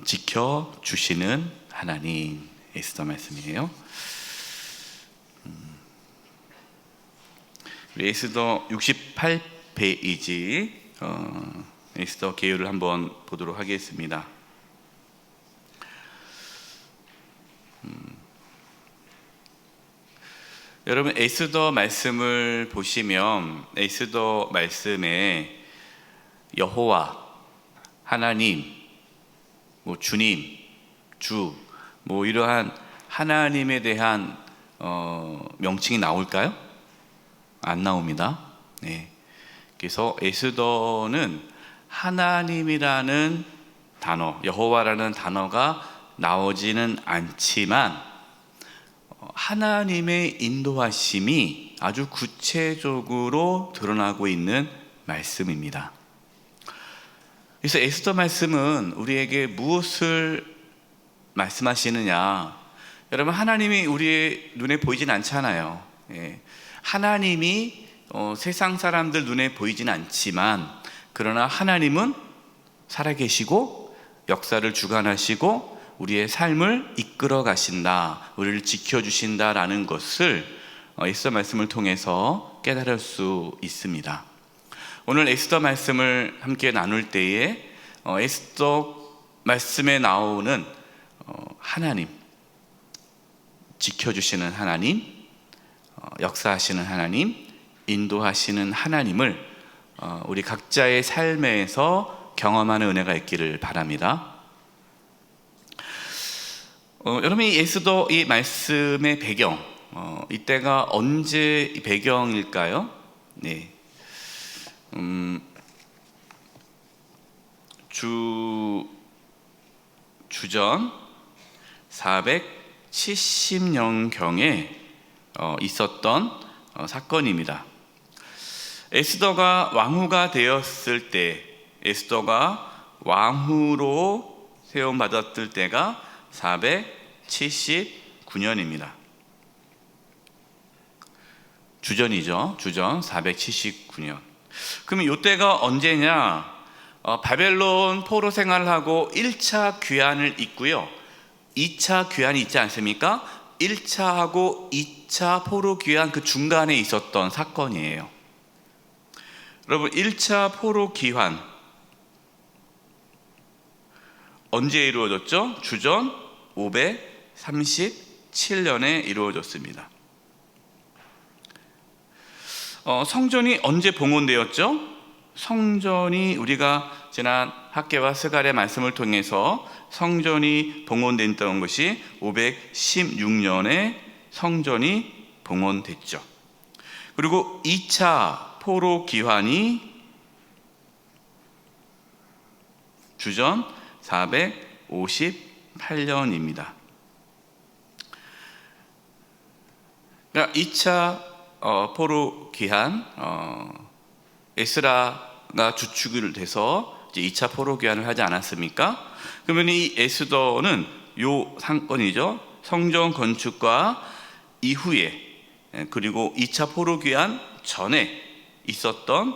지켜주시는 하나님, 에스더 말씀이에요. 우리 에스더 68페이지 에스더 개요를 한번 보도록 하겠습니다. 여러분, 에스더 말씀을 보시면 에스더 말씀에 여호와, 하나님, 주님, 주, 이러한 하나님에 대한 명칭이 나올까요? 안 나옵니다. 네. 그래서 에스더는 하나님이라는 단어, 여호와라는 단어가 나오지는 않지만 하나님의 인도하심이 아주 구체적으로 드러나고 있는 말씀입니다. 그래서 에스더 말씀은 우리에게 무엇을 말씀하시느냐? 여러분, 하나님이 우리의 눈에 보이진 않잖아요. 하나님이 세상 사람들 눈에 보이진 않지만, 그러나 하나님은 살아계시고 역사를 주관하시고 우리의 삶을 이끌어 가신다, 우리를 지켜주신다라는 것을 에스더 말씀을 통해서 깨달을 수 있습니다. 오늘 에스더 말씀을 함께 나눌 때에 에스더 말씀에 나오는 하나님, 지켜주시는 하나님, 역사하시는 하나님, 인도하시는 하나님을 우리 각자의 삶에서 경험하는 은혜가 있기를 바랍니다. 여러분, 이 에스더 이 말씀의 배경, 이때가 언제 배경일까요? 네. 주전 470년경에 있었던 사건입니다. 에스더가 왕후가 되었을 때, 에스더가 왕후로 세움받았을 때가 479년입니다. 주전이죠. 주전 479년. 그러면 이때가 언제냐? 바벨론 포로 생활을 하고 1차 귀환을 있고요, 2차 귀환이 있지 않습니까? 1차하고 2차 포로 귀환 그 중간에 있었던 사건이에요. 여러분, 1차 포로 귀환 언제 이루어졌죠? 주전 537년에 이루어졌습니다. 성전이 언제 봉헌되었죠? 성전이 우리가 지난 학개와 스갈의 말씀을 통해서 성전이 봉헌됐던 것이 516년에 성전이 봉헌됐죠. 그리고 2차 포로 귀환이 주전 458년입니다. 그러니까 2차 포로 귀환, 에스라가 주축을 돼서 이제 2차 포로 귀환을 하지 않았습니까? 그러면 이 에스더는 요 사건이죠. 성전 건축과 이후에, 그리고 2차 포로 귀환 전에 있었던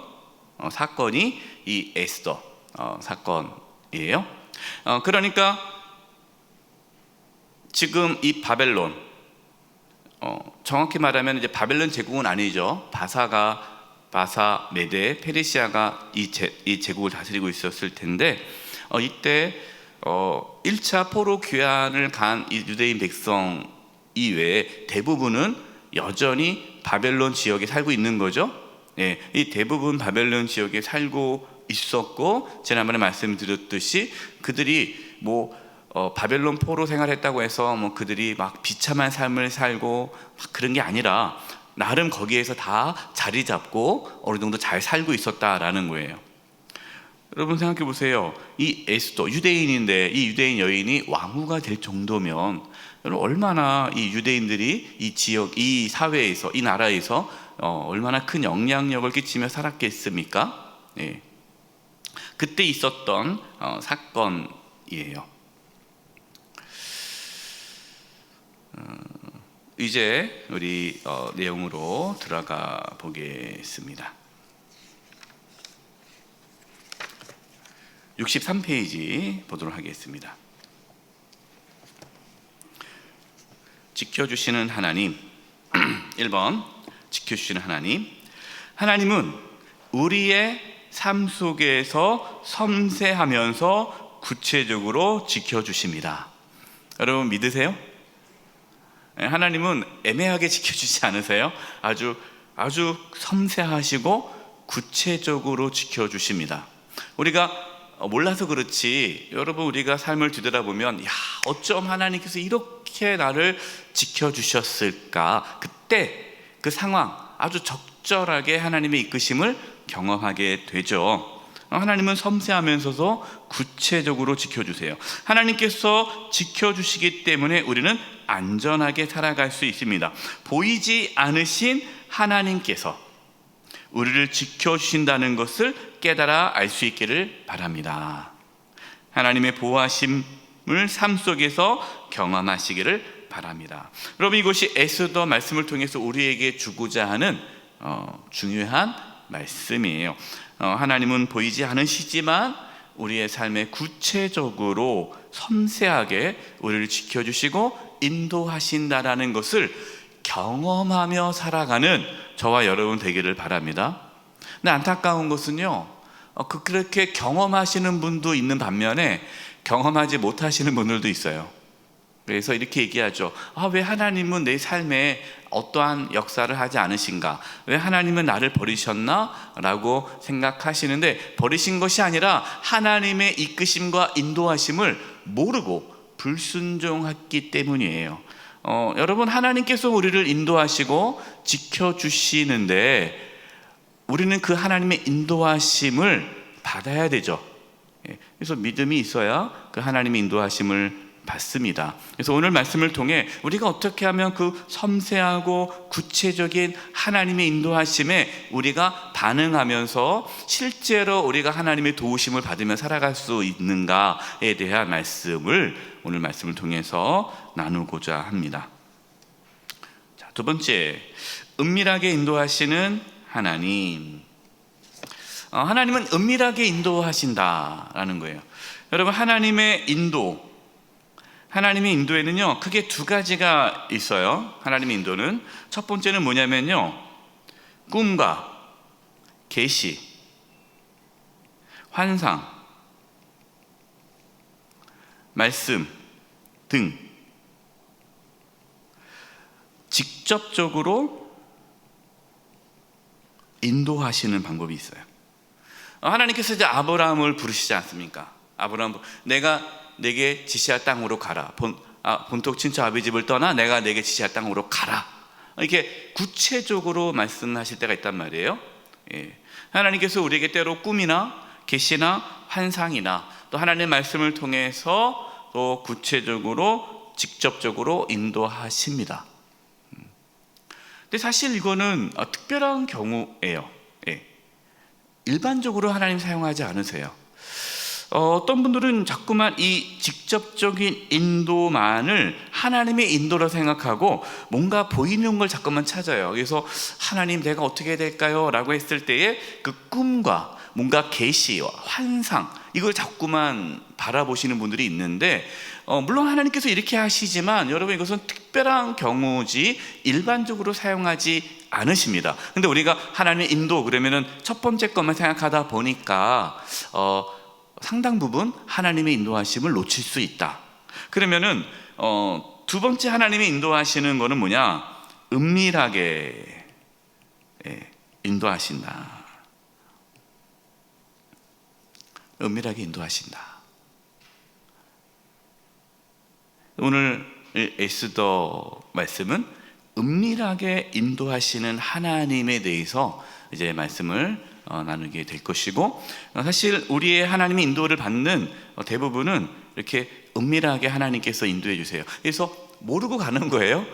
사건이 이 에스더 사건이에요. 그러니까 지금 이 바벨론, 정확히 말하면 이제 바벨론 제국은 아니죠. 바사, 메데, 페르시아가 이 제국을 다스리고 있었을 텐데, 이때 1차 포로 귀환을 간 이 유대인 백성 이외에 대부분은 여전히 바벨론 지역에 살고 있는 거죠. 이 대부분 바벨론 지역에 살고 있었고, 지난번에 말씀드렸듯이 그들이 바벨론 포로 생활했다고 해서 그들이 막 비참한 삶을 살고 그런 게 아니라 나름 거기에서 다 자리 잡고 어느 정도 잘 살고 있었다라는 거예요. 여러분, 생각해 보세요. 이 에스더 유대인인데 이 유대인 여인이 왕후가 될 정도면 여러분, 얼마나 이 유대인들이 이 지역, 이 사회에서, 이 나라에서 얼마나 큰 영향력을 끼치며 살았겠습니까? 그때 있었던 사건이에요. 이제 우리 내용으로 들어가 보겠습니다. 63페이지 보도록 하겠습니다. 지켜주시는 하나님. 1번 지켜주시는 하나님. 하나님은 우리의 삶 속에서 섬세하면서 구체적으로 지켜주십니다. 여러분 믿으세요? 하나님은 애매하게 지켜주지 않으세요? 아주 섬세하시고 구체적으로 지켜주십니다. 우리가 몰라서 그렇지 여러분, 우리가 삶을 뒤돌아보면 어쩜 하나님께서 이렇게 나를 지켜주셨을까, 그때 그 상황 아주 적절하게 하나님의 이끄심을 경험하게 되죠. 하나님은 섬세하면서도 구체적으로 지켜주세요. 하나님께서 지켜주시기 때문에 우리는 안전하게 살아갈 수 있습니다. 보이지 않으신 하나님께서 우리를 지켜주신다는 것을 깨달아 알 수 있기를 바랍니다. 하나님의 보호하심을 삶 속에서 경험하시기를 바랍니다. 여러분, 이것이 에스더 말씀을 통해서 우리에게 주고자 하는 중요한 말씀이에요. 하나님은 보이지 않으시지만 우리의 삶에 구체적으로 섬세하게 우리를 지켜주시고 인도하신다라는 것을 경험하며 살아가는 저와 여러분 되기를 바랍니다. 근데 안타까운 것은요, 그렇게 경험하시는 분도 있는 반면에 경험하지 못하시는 분들도 있어요. 그래서 이렇게 얘기하죠. 왜 하나님은 내 삶에 어떠한 역사를 하지 않으신가? 왜 하나님은 나를 버리셨나? 라고 생각하시는데, 버리신 것이 아니라 하나님의 이끄심과 인도하심을 모르고 불순종했기 때문이에요. 여러분, 하나님께서 우리를 인도하시고 지켜주시는데 우리는 그 하나님의 인도하심을 받아야 되죠. 그래서 믿음이 있어야 그 하나님의 인도하심을 받습니다. 그래서 오늘 말씀을 통해 우리가 어떻게 하면 그 섬세하고 구체적인 하나님의 인도하심에 우리가 반응하면서 실제로 우리가 하나님의 도우심을 받으며 살아갈 수 있는가에 대한 말씀을 오늘 말씀을 통해서 나누고자 합니다. 자, 두 번째, 은밀하게 인도하시는 하나님. 하나님은 은밀하게 인도하신다라는 거예요. 여러분, 하나님의 인도에는요 크게 두 가지가 있어요. 하나님의 인도는 첫 번째는 뭐냐면요, 꿈과 계시, 환상, 말씀 등 직접적으로 인도하시는 방법이 있어요. 하나님께서 이제 아브라함을 부르시지 않습니까? 아브라함, 내가 내게 지시할 땅으로 가라. 본토 친척 아비 집을 떠나 내가 내게 지시할 땅으로 가라. 이렇게 구체적으로 말씀하실 때가 있단 말이에요. 하나님께서 우리에게 때로 꿈이나 계시나 환상이나 또 하나님의 말씀을 통해서 또 구체적으로 직접적으로 인도하십니다. 근데 사실 이거는 특별한 경우예요. 일반적으로 하나님 사용하지 않으세요. 어떤 분들은 자꾸만 이 직접적인 인도만을 하나님의 인도로 생각하고 뭔가 보이는 걸 자꾸만 찾아요. 그래서 하나님, 내가 어떻게 해야 될까요? 라고 했을 때에 그 꿈과 뭔가 계시와 환상, 이걸 자꾸만 바라보시는 분들이 있는데, 물론 하나님께서 이렇게 하시지만 여러분, 이것은 특별한 경우지 일반적으로 사용하지 않으십니다. 근데 우리가 하나님의 인도 그러면은 첫 번째 것만 생각하다 보니까 상당 부분 하나님의 인도하심을 놓칠 수 있다. 그러면은 두 번째 하나님의 인도하시는 거는 뭐냐? 은밀하게 인도하신다. 은밀하게 인도하신다. 오늘 에스더 말씀은 은밀하게 인도하시는 하나님에 대해서 이제 말씀을 나누게 될 것이고, 사실 우리의 하나님의 인도를 받는 대부분은 이렇게 은밀하게 하나님께서 인도해 주세요. 그래서 모르고 가는 거예요.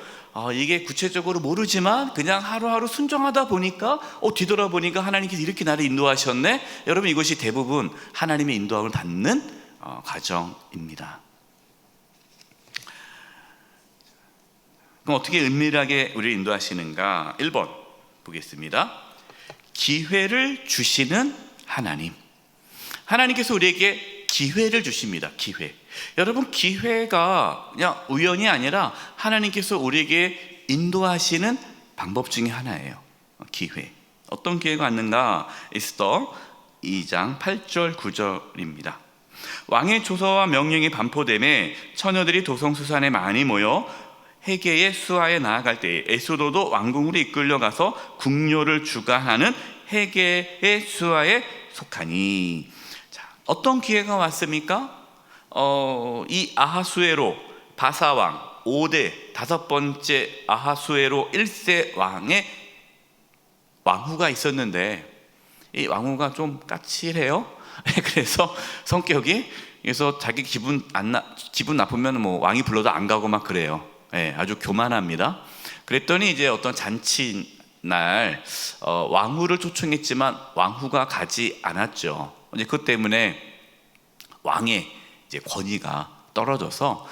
이게 구체적으로 모르지만 그냥 하루하루 순종하다 보니까 뒤돌아보니까 하나님께서 이렇게 나를 인도하셨네. 여러분, 이것이 대부분 하나님의 인도함을 받는 과정입니다. 그럼 어떻게 은밀하게 우리를 인도하시는가? 1번 보겠습니다. 기회를 주시는 하나님. 하나님께서 우리에게 기회를 주십니다. 기회. 여러분, 기회가 그냥 우연이 아니라 하나님께서 우리에게 인도하시는 방법 중에 하나예요. 기회. 어떤 기회가 왔는가? 에스더 2장 8절 9절입니다. 왕의 조서와 명령이 반포됨에 처녀들이 도성수산에 많이 모여 헤게의 수하에 나아갈 때에 에스더도 왕궁으로 이끌려가서 궁녀를 주관하는 헤게의 수하에 속하니. 자, 어떤 기회가 왔습니까? 이 아하수에로 바사왕 5대 다섯 번째 아하수에로 1세 왕의 왕후가 있었는데 이 왕후가 좀 까칠해요. 그래서 성격이, 그래서 자기 기분 나쁘면 뭐 왕이 불러도 안 가고 막 그래요. 아주 교만합니다. 그랬더니 이제 어떤 잔치 날 왕후를 초청했지만 왕후가 가지 않았죠. 이제 그것 때문에 왕의 이제 권위가 떨어져서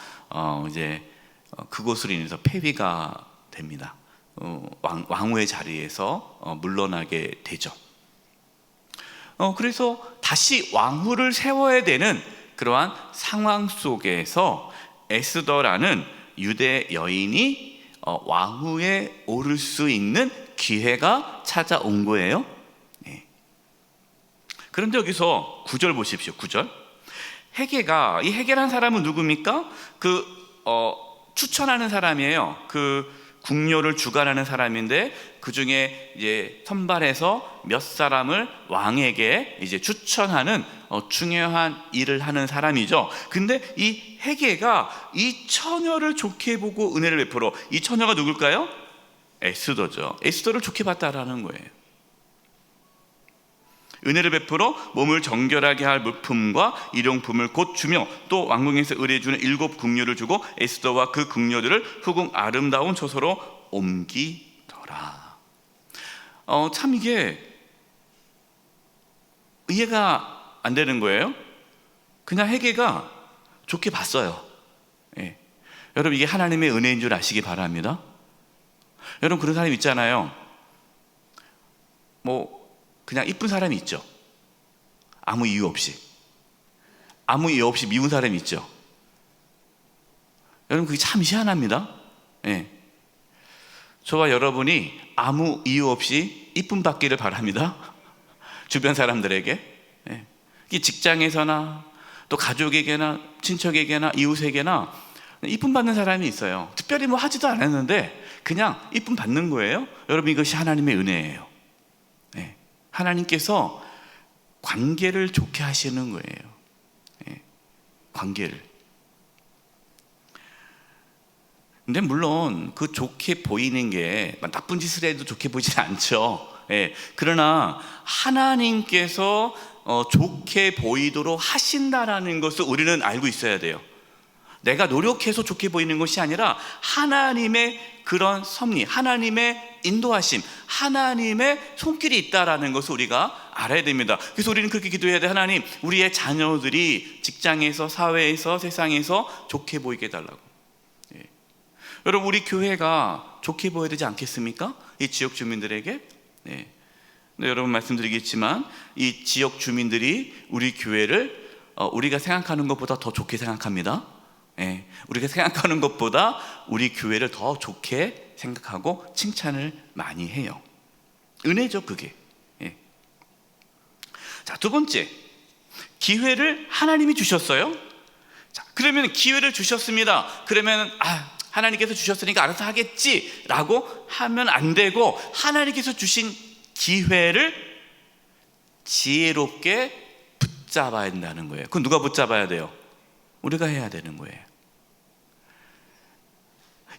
그것으로 인해서 폐위가 됩니다. 왕후의 자리에서 물러나게 되죠. 그래서 다시 왕후를 세워야 되는 그러한 상황 속에서 에스더라는 유대 여인이 왕후에 오를 수 있는 기회가 찾아온 거예요. 그런데 여기서 9절 보십시오. 9절. 헤게가, 이 헤게라는 사람은 누굽니까? 추천하는 사람이에요. 궁녀를 주관하는 사람인데 그 중에 이제 선발해서 몇 사람을 왕에게 이제 추천하는 중요한 일을 하는 사람이죠. 근데 이 헤게가 이 처녀를 좋게 보고 은혜를 베풀어. 이 처녀가 누굴까요? 에스더죠. 에스더를 좋게 봤다라는 거예요. 은혜를 베풀어 몸을 정결하게 할 물품과 일용품을 곧 주며 또 왕궁에서 의뢰주는 7 궁녀를 주고 에스더와 그 궁녀들을 후궁 아름다운 처소로 옮기더라. 참 이게 이해가 안 되는 거예요. 그냥 헤게가 좋게 봤어요. 여러분, 이게 하나님의 은혜인 줄 아시기 바랍니다. 여러분, 그런 사람 있잖아요. 그냥 이쁜 사람이 있죠. 아무 이유 없이 미운 사람이 있죠. 여러분, 그게 참 희한합니다. 저와 여러분이 아무 이유 없이 이쁨 받기를 바랍니다. 주변 사람들에게. 이게 직장에서나 또 가족에게나 친척에게나 이웃에게나 이쁨 받는 사람이 있어요. 특별히 하지도 않았는데 그냥 이쁨 받는 거예요. 여러분, 이것이 하나님의 은혜예요. 하나님께서 관계를 좋게 하시는 거예요. 관계를. 근데 물론 그 좋게 보이는 게 나쁜 짓을 해도 좋게 보이진 않죠. 그러나 하나님께서 좋게 보이도록 하신다라는 것을 우리는 알고 있어야 돼요. 내가 노력해서 좋게 보이는 것이 아니라 하나님의 그런 섭리, 하나님의 인도하심, 하나님의 손길이 있다라는 것을 우리가 알아야 됩니다. 그래서 우리는 그렇게 기도해야 돼. 하나님, 우리의 자녀들이 직장에서, 사회에서, 세상에서 좋게 보이게 해달라고. 여러분, 우리 교회가 좋게 보여야 되지 않겠습니까? 이 지역 주민들에게. 네, 여러분 말씀드리겠지만 이 지역 주민들이 우리 교회를 우리가 생각하는 것보다 더 좋게 생각합니다. 우리가 생각하는 것보다 우리 교회를 더 좋게 생각하고 칭찬을 많이 해요. 은혜죠, 그게. 자, 두 번째, 기회를 하나님이 주셨어요. 자, 그러면 기회를 주셨습니다. 그러면 하나님께서 주셨으니까 알아서 하겠지라고 하면 안 되고, 하나님께서 주신 기회를 지혜롭게 붙잡아야 한다는 거예요. 그건 누가 붙잡아야 돼요? 우리가 해야 되는 거예요.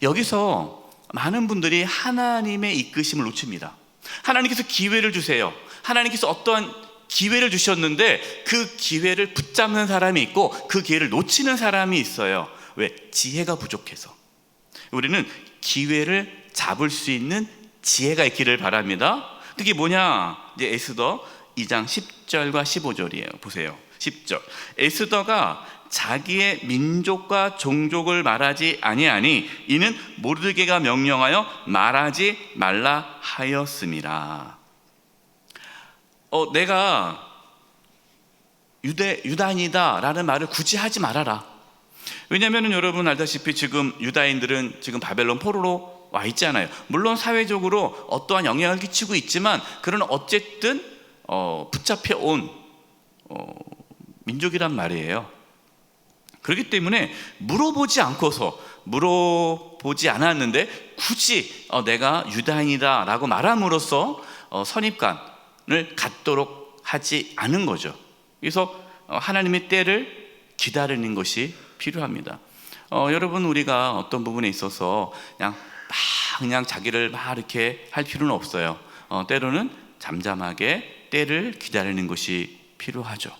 여기서 많은 분들이 하나님의 이끄심을 놓칩니다. 하나님께서 기회를 주세요. 하나님께서 어떠한 기회를 주셨는데 그 기회를 붙잡는 사람이 있고 그 기회를 놓치는 사람이 있어요. 왜? 지혜가 부족해서. 우리는 기회를 잡을 수 있는 지혜가 있기를 바랍니다. 그게 뭐냐? 이제 에스더 2장 10절과 15절이에요. 보세요. 10절. 에스더가 자기의 민족과 종족을 말하지 아니하니 이는 모르드게가 명령하여 말하지 말라 하였음이라. 내가 유다인이다라는 말을 굳이 하지 말아라. 왜냐하면 여러분 알다시피 지금 유다인들은 지금 바벨론 포로로 와 있잖아요. 물론 사회적으로 어떠한 영향을 끼치고 있지만 그러나 어쨌든 붙잡혀 온 민족이란 말이에요. 그렇기 때문에 물어보지 않았는데 굳이 내가 유다인이다라고 말함으로써 선입관을 갖도록 하지 않은 거죠. 그래서 하나님의 때를 기다리는 것이 필요합니다. 여러분, 우리가 어떤 부분에 있어서 그냥 자기를 막 이렇게 할 필요는 없어요. 때로는 잠잠하게 때를 기다리는 것이 필요하죠.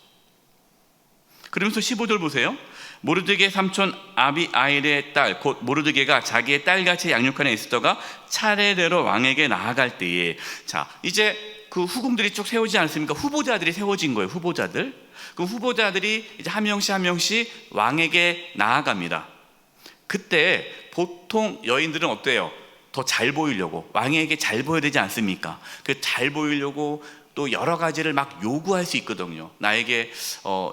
그러면서 15절 보세요. 모르드게의 삼촌 아비아일의 딸 곧 모르드게가 자기의 딸같이 양육하는 에스더가 차례대로 왕에게 나아갈 때에, 자 이제 그 후궁들이 쭉 세우지 않습니까? 후보자들이 세워진 거예요. 그 후보자들이 이제 한 명씩 왕에게 나아갑니다. 그때 보통 여인들은 어때요? 더 잘 보이려고, 왕에게 잘 보여야 되지 않습니까? 그 잘 보이려고 또 여러 가지를 막 요구할 수 있거든요. 나에게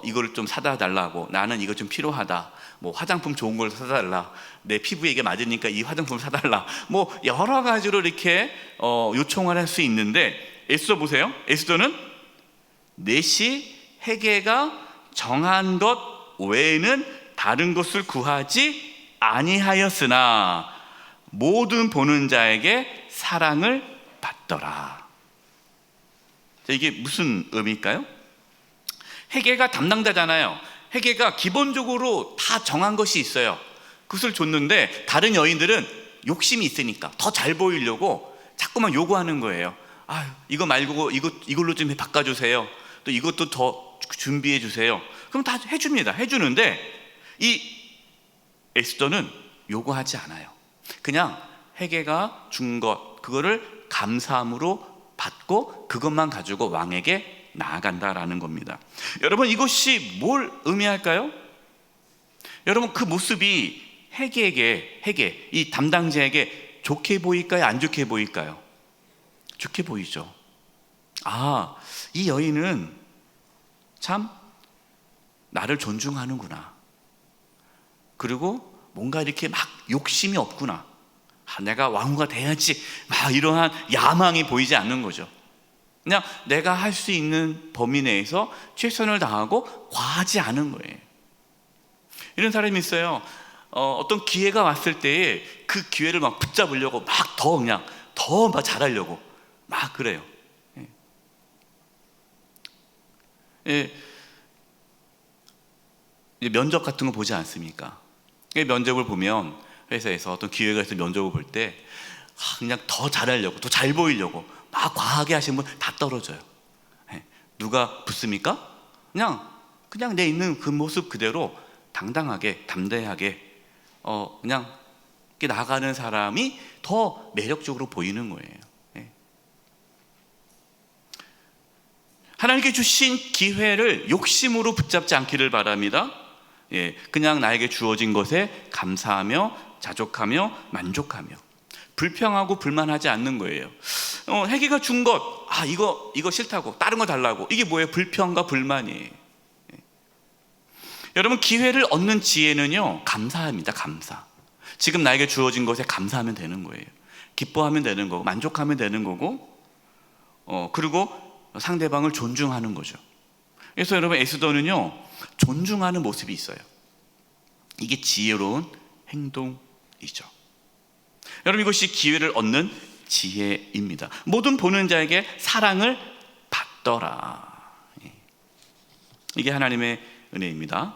이거를 좀 사다 달라고, 나는 이거 좀 필요하다, 뭐 화장품 좋은 걸 사다 달라, 내 피부에 이게 맞으니까 이 화장품 사달라, 뭐 여러 가지로 이렇게 요청을 할 수 있는데, 에스더 보세요. 에스더는 넷이 헤게가 정한 것 외에는 다른 것을 구하지 아니하였으나 모든 보는 자에게 사랑을 받더라. 이게 무슨 의미일까요? 헤게가 담당자잖아요. 헤게가 기본적으로 다 정한 것이 있어요. 그것을 줬는데 다른 여인들은 욕심이 있으니까 더 잘 보이려고 자꾸만 요구하는 거예요. 이거 말고 이걸로 좀 바꿔주세요. 또 이것도 더 준비해 주세요. 그럼 다 해줍니다. 해주는데 이 에스더는 요구하지 않아요. 그냥 헤게가 준 것, 그거를 감사함으로 받고 그것만 가지고 왕에게 나아간다라는 겁니다. 여러분, 이것이 뭘 의미할까요? 여러분, 그 모습이 헤게 이 담당자에게 좋게 보일까요? 안 좋게 보일까요? 좋게 보이죠. 이 여인은 참 나를 존중하는구나. 그리고 뭔가 이렇게 막 욕심이 없구나. 내가 왕후가 돼야지, 막 이러한 야망이 보이지 않는 거죠. 그냥 내가 할 수 있는 범위 내에서 최선을 다하고 과하지 않은 거예요. 이런 사람이 있어요. 어떤 기회가 왔을 때에 그 기회를 막 붙잡으려고 막 더 잘하려고 막 그래요. 이제 면접 같은 거 보지 않습니까? 면접을 보면 회사에서 어떤 기회가 있어서 면접을 볼 때 그냥 더 잘하려고, 더 잘 보이려고 막 과하게 하시는 분 다 떨어져요. 누가 붙습니까? 그냥 내 있는 그 모습 그대로 당당하게, 담대하게 그냥 이렇게 나가는 사람이 더 매력적으로 보이는 거예요. 하나님께 주신 기회를 욕심으로 붙잡지 않기를 바랍니다. 그냥 나에게 주어진 것에 감사하며 자족하며 만족하며 불평하고 불만하지 않는 거예요. 헤게가 준 것, 이거 싫다고, 다른 거 달라고, 이게 뭐예요? 불평과 불만이에요. 여러분, 기회를 얻는 지혜는요, 감사합니다. 감사. 지금 나에게 주어진 것에 감사하면 되는 거예요. 기뻐하면 되는 거고, 만족하면 되는 거고, 그리고 상대방을 존중하는 거죠. 그래서 여러분, 에스더는요, 존중하는 모습이 있어요. 이게 지혜로운 행동이죠. 여러분, 이것이 기회를 얻는 지혜입니다. 모든 보는 자에게 사랑을 받더라. 이게 하나님의 은혜입니다.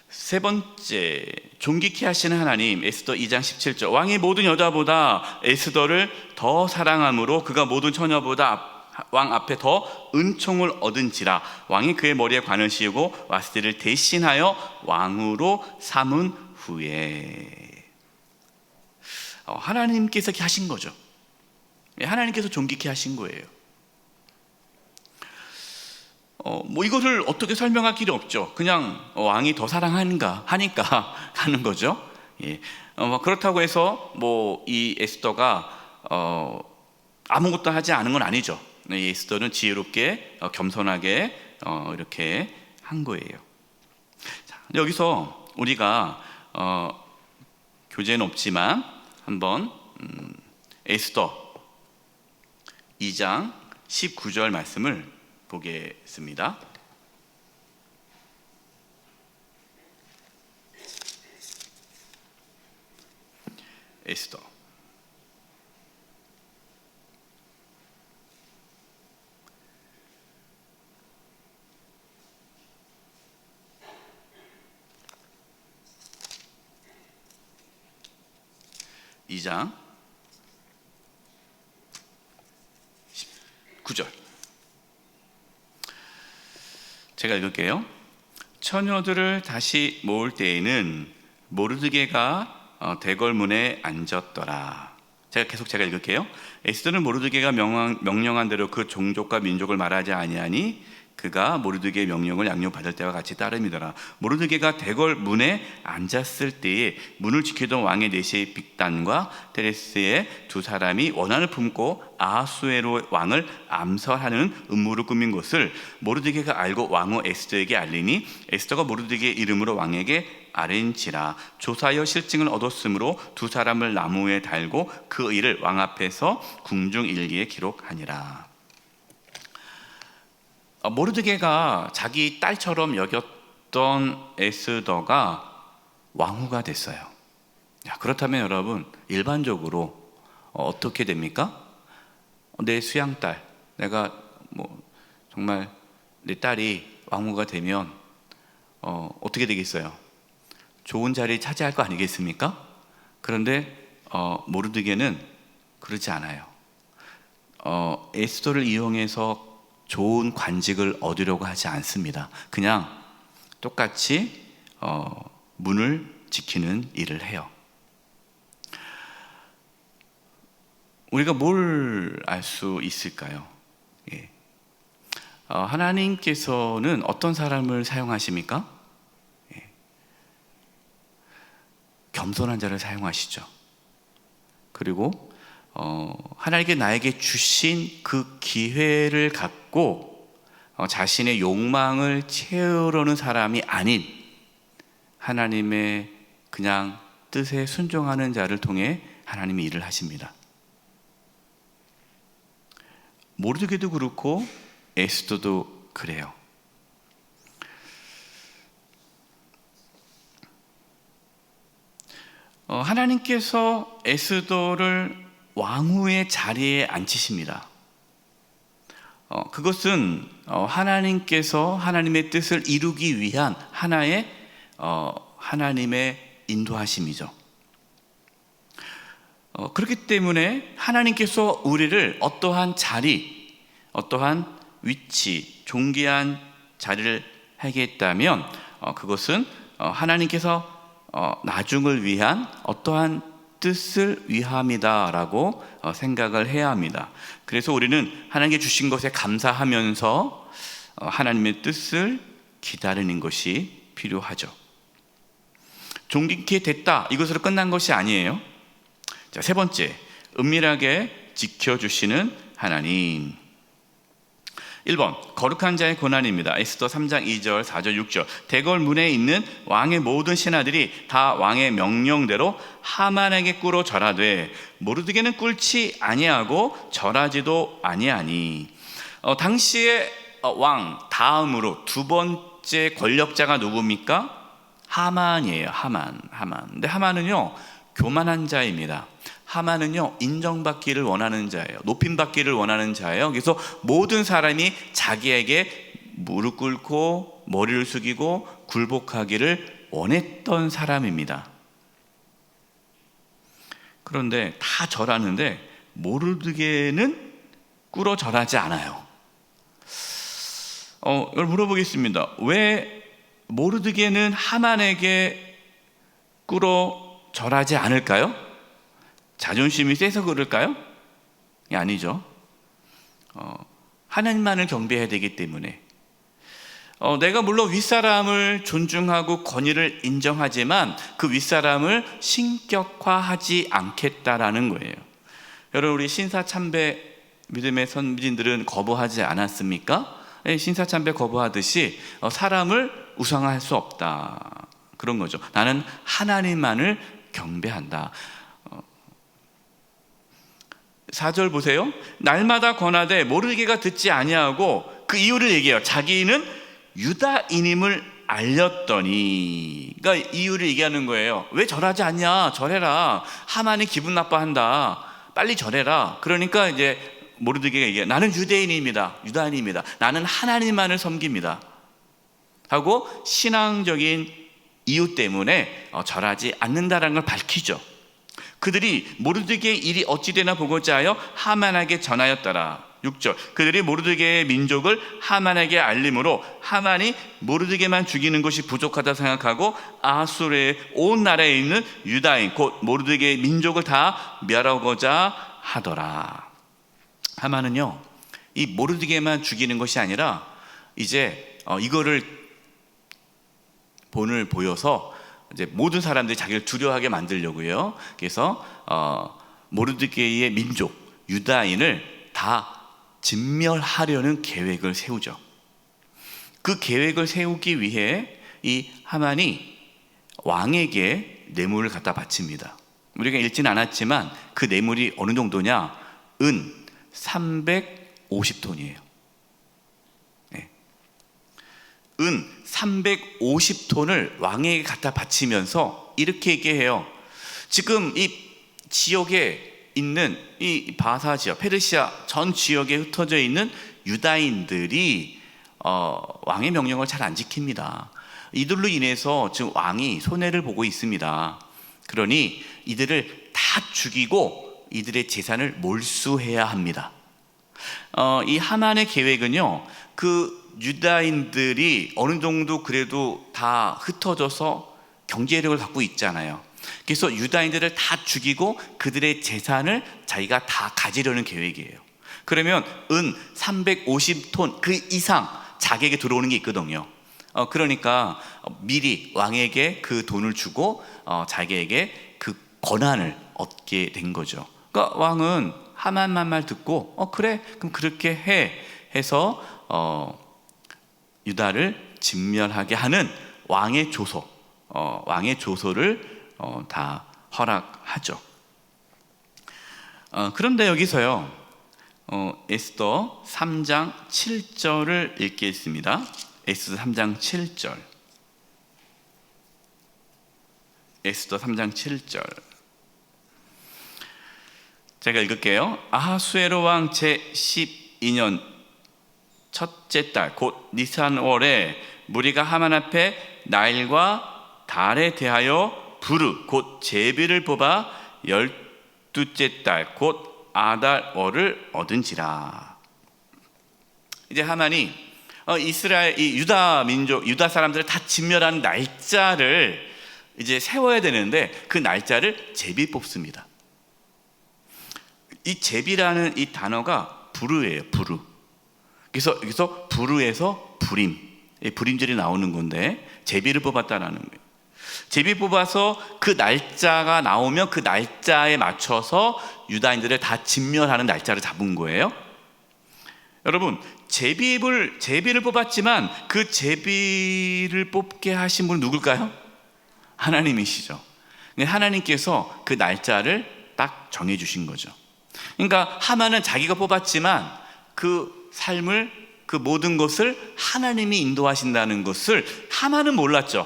세 번째, 존귀케 하시는 하나님. 에스더 2장 17절. 왕이 모든 여자보다 에스더를 더 사랑함으로 그가 모든 처녀보다 왕 앞에 더 은총을 얻은지라. 왕이 그의 머리에 관을 씌우고 와스티를 대신하여 왕으로 삼은 후에. 하나님께서 하신 거죠. 하나님께서 존귀케 하신 거예요. 이거를 어떻게 설명할 길이 없죠. 그냥 왕이 더 사랑하니까 하는 거죠. 그렇다고 해서 이 에스더가 아무것도 하지 않은 건 아니죠. 이 에스더는 지혜롭게 겸손하게 이렇게 한 거예요. 자, 여기서 우리가 교재는 없지만 한번 에스더 2장 19절 말씀을 보겠습니다. 에스더 2장 19절 제가 읽을게요. 처녀들을 다시 모을 때에는 모르드게가 대궐문에 앉았더라. 제가 읽을게요. 에스더는 모르드게가 명령한 대로 그 종족과 민족을 말하지 아니하니 그가 모르드게의 명령을 양육받을 때와 같이 따름이더라. 모르드게가 대궐 문에 앉았을 때에 문을 지키던 왕의 넷의 빅단과 테레스의 두 사람이 원한을 품고 아하수에로 왕을 암살하는 음모를 꾸민 것을 모르드게가 알고 왕후 에스더에게 알리니 에스더가 모르드게의 이름으로 왕에게 아뢰니라. 조사하여 실증을 얻었으므로 두 사람을 나무 위에 달고 그 일을 왕 앞에서 궁중일기에 기록하니라. 모르드게가 자기 딸처럼 여겼던 에스더가 왕후가 됐어요. 그렇다면 여러분, 일반적으로 어떻게 됩니까? 내 수양딸, 내가 정말 내 딸이 왕후가 되면 어떻게 되겠어요? 좋은 자리 차지할 거 아니겠습니까? 그런데 모르드게는 그렇지 않아요. 에스더를 이용해서 좋은 관직을 얻으려고 하지 않습니다. 그냥 똑같이 문을 지키는 일을 해요. 우리가 뭘 알 수 있을까요? 하나님께서는 어떤 사람을 사용하십니까? 겸손한 자를 사용하시죠. 그리고 하나님께 나에게 주신 그 기회를 갖고 자신의 욕망을 채우려는 사람이 아닌 하나님의 그냥 뜻에 순종하는 자를 통해 하나님이 일을 하십니다. 모르드게도 그렇고 에스더도 그래요. 하나님께서 에스더를 왕후의 자리에 앉히십니다. 그것은 하나님께서 하나님의 뜻을 이루기 위한 하나의 하나님의 인도하심이죠. 그렇기 때문에 하나님께서 우리를 어떠한 자리, 어떠한 위치, 존귀한 자리를 하겠다면 그것은 하나님께서 나중을 위한 어떠한 뜻을 위함이다라고 생각을 해야 합니다. 그래서 우리는 하나님께 주신 것에 감사하면서 하나님의 뜻을 기다리는 것이 필요하죠. 존귀케 됐다, 이것으로 끝난 것이 아니에요. 자, 세 번째, 은밀하게 지켜주시는 하나님. 1번, 거룩한 자의 고난입니다. 에스더 3장 2절, 4절, 6절. 대궐 문에 있는 왕의 모든 신하들이 다 왕의 명령대로 하만에게 꿇어 절하되 모르드게는 꿇지 아니하고 절하지도 아니하니. 당시의 왕 다음으로 두 번째 권력자가 누굽니까? 하만이에요. 하만. 근데 하만은요, 교만한 자입니다. 하만은요, 인정받기를 원하는 자예요. 높임받기를 원하는 자예요. 그래서 모든 사람이 자기에게 무릎 꿇고 머리를 숙이고 굴복하기를 원했던 사람입니다. 그런데 다 절하는데 모르드게는 꿇어 절하지 않아요. 이걸 물어보겠습니다. 왜 모르드게는 하만에게 꿇어 절하지 않을까요? 자존심이 세서 그럴까요? 아니죠. 하나님만을 경배해야 되기 때문에. 내가 물론 윗사람을 존중하고 권위를 인정하지만 그 윗사람을 신격화하지 않겠다라는 거예요. 여러분, 우리 신사참배 믿음의 선진들은 거부하지 않았습니까? 신사참배 거부하듯이 사람을 우상할 수 없다. 그런 거죠. 나는 하나님만을 경배한다. 4절 보세요. 날마다 권하되 모르게가 듣지 아니하고 그 이유를 얘기해요. 자기는 유다인임을 알렸더니, 그러니까 이유를 얘기하는 거예요. 왜 절하지 않냐? 절해라. 하만이 기분 나빠한다. 빨리 절해라. 그러니까 이제 모르드게가 얘기해요. 나는 유대인입니다. 유다인입니다. 나는 하나님만을 섬깁니다. 하고 신앙적인 이유 때문에 절하지 않는다라는 걸 밝히죠. 그들이 모르드게의 일이 어찌 되나 보고자 하여 하만에게 전하였더라. 6절. 그들이 모르드게의 민족을 하만에게 알림으로 하만이 모르드게만 죽이는 것이 부족하다 생각하고 아수르의 온 나라에 있는 유다인 곧 모르드게의 민족을 다 멸하고자 하더라. 하만은요, 이 모르드게만 죽이는 것이 아니라 이제 이거를 본을 보여서 이제 모든 사람들이 자기를 두려워하게 만들려고요. 그래서 모르드게의 민족 유다인을 다 진멸하려는 계획을 세우죠. 그 계획을 세우기 위해 이 하만이 왕에게 뇌물을 갖다 바칩니다. 우리가 읽지는 않았지만 그 뇌물이 어느 정도냐? 은 350톤이에요. 은 350톤을 왕에게 갖다 바치면서 이렇게 얘기해요. 지금 이 지역에 있는 이 바사 지역, 페르시아 전 지역에 흩어져 있는 유다인들이 왕의 명령을 잘 안 지킵니다. 이들로 인해서 지금 왕이 손해를 보고 있습니다. 그러니 이들을 다 죽이고 이들의 재산을 몰수해야 합니다. 이 하만의 계획은요, 그 유다인들이 어느 정도 그래도 다 흩어져서 경제력을 갖고 있잖아요. 그래서 유다인들을 다 죽이고 그들의 재산을 자기가 다 가지려는 계획이에요. 그러면 은 350톤 그 이상 자기에게 들어오는 게 있거든요. 그러니까 미리 왕에게 그 돈을 주고 자기에게 그 권한을 얻게 된 거죠. 그러니까 왕은 하만만 말 듣고 그래 그럼 그렇게 해 해서 유다를 진멸하게 하는 왕의 조서, 왕의 조서를 다 허락하죠. 그런데 여기서요, 에스더 3장 7절을 읽겠습니다. 에스더 3장 7절. 에스더 3장 7절. 제가 읽을게요. 아하수에로 왕 제12년 첫째 달 곧 니산월에 무리가 하만 앞에 나일과 달에 대하여 부르 곧 제비를 뽑아 12째 달 곧 아달월을 얻은지라. 이제 하만이 이스라엘 이 유다 민족 유다 사람들을 다 진멸하는 날짜를 이제 세워야 되는데 그 날짜를 제비 뽑습니다. 이 제비라는 이 단어가 부르예요. 부르. 그래서 여기서 부르에서 불임, 불임절이 나오는 건데 제비를 뽑았다라는 거예요. 제비 뽑아서 그 날짜가 나오면 그 날짜에 맞춰서 유다인들을 다 진멸하는 날짜를 잡은 거예요. 여러분, 제비를 뽑았지만 그 제비를 뽑게 하신 분은 누굴까요? 하나님이시죠. 하나님께서 그 날짜를 딱 정해 주신 거죠. 그러니까 하만은 자기가 뽑았지만 그 삶을 그 모든 것을 하나님이 인도하신다는 것을 하만은 몰랐죠.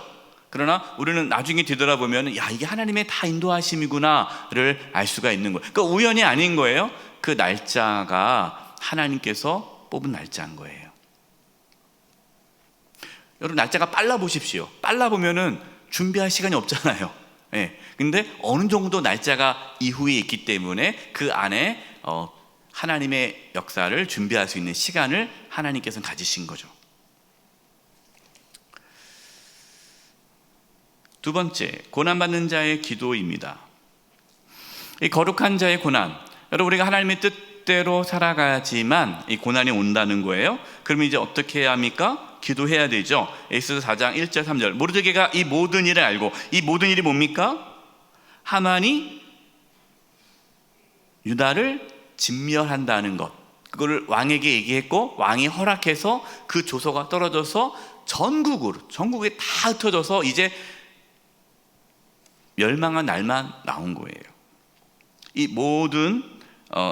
그러나 우리는 나중에 뒤돌아보면 야 이게 하나님의 다 인도하심이구나를 알 수가 있는 거예요. 그러니까 우연이 아닌 거예요. 그 날짜가 하나님께서 뽑은 날짜인 거예요. 여러분 날짜가 빨라 보십시오. 빨라 보면은 준비할 시간이 없잖아요. 예. 근데 어느 정도 날짜가 이후에 있기 때문에 그 안에 하나님의 역사를 준비할 수 있는 시간을 하나님께서는 가지신 거죠. 두 번째, 고난받는 자의 기도입니다. 이 거룩한 자의 고난, 여러분 우리가 하나님의 뜻대로 살아가야지만 이 고난이 온다는 거예요. 그러면 이제 어떻게 해야 합니까? 기도해야 되죠. 에스더 4장 1절 3절. 모르드게가 이 모든 일을 알고, 이 모든 일이 뭡니까? 하만이 유다를 진멸한다는 것, 그거를 왕에게 얘기했고 왕이 허락해서 그 조서가 떨어져서 전국에 다 흩어져서 이제 멸망한 날만 나온 거예요. 이 모든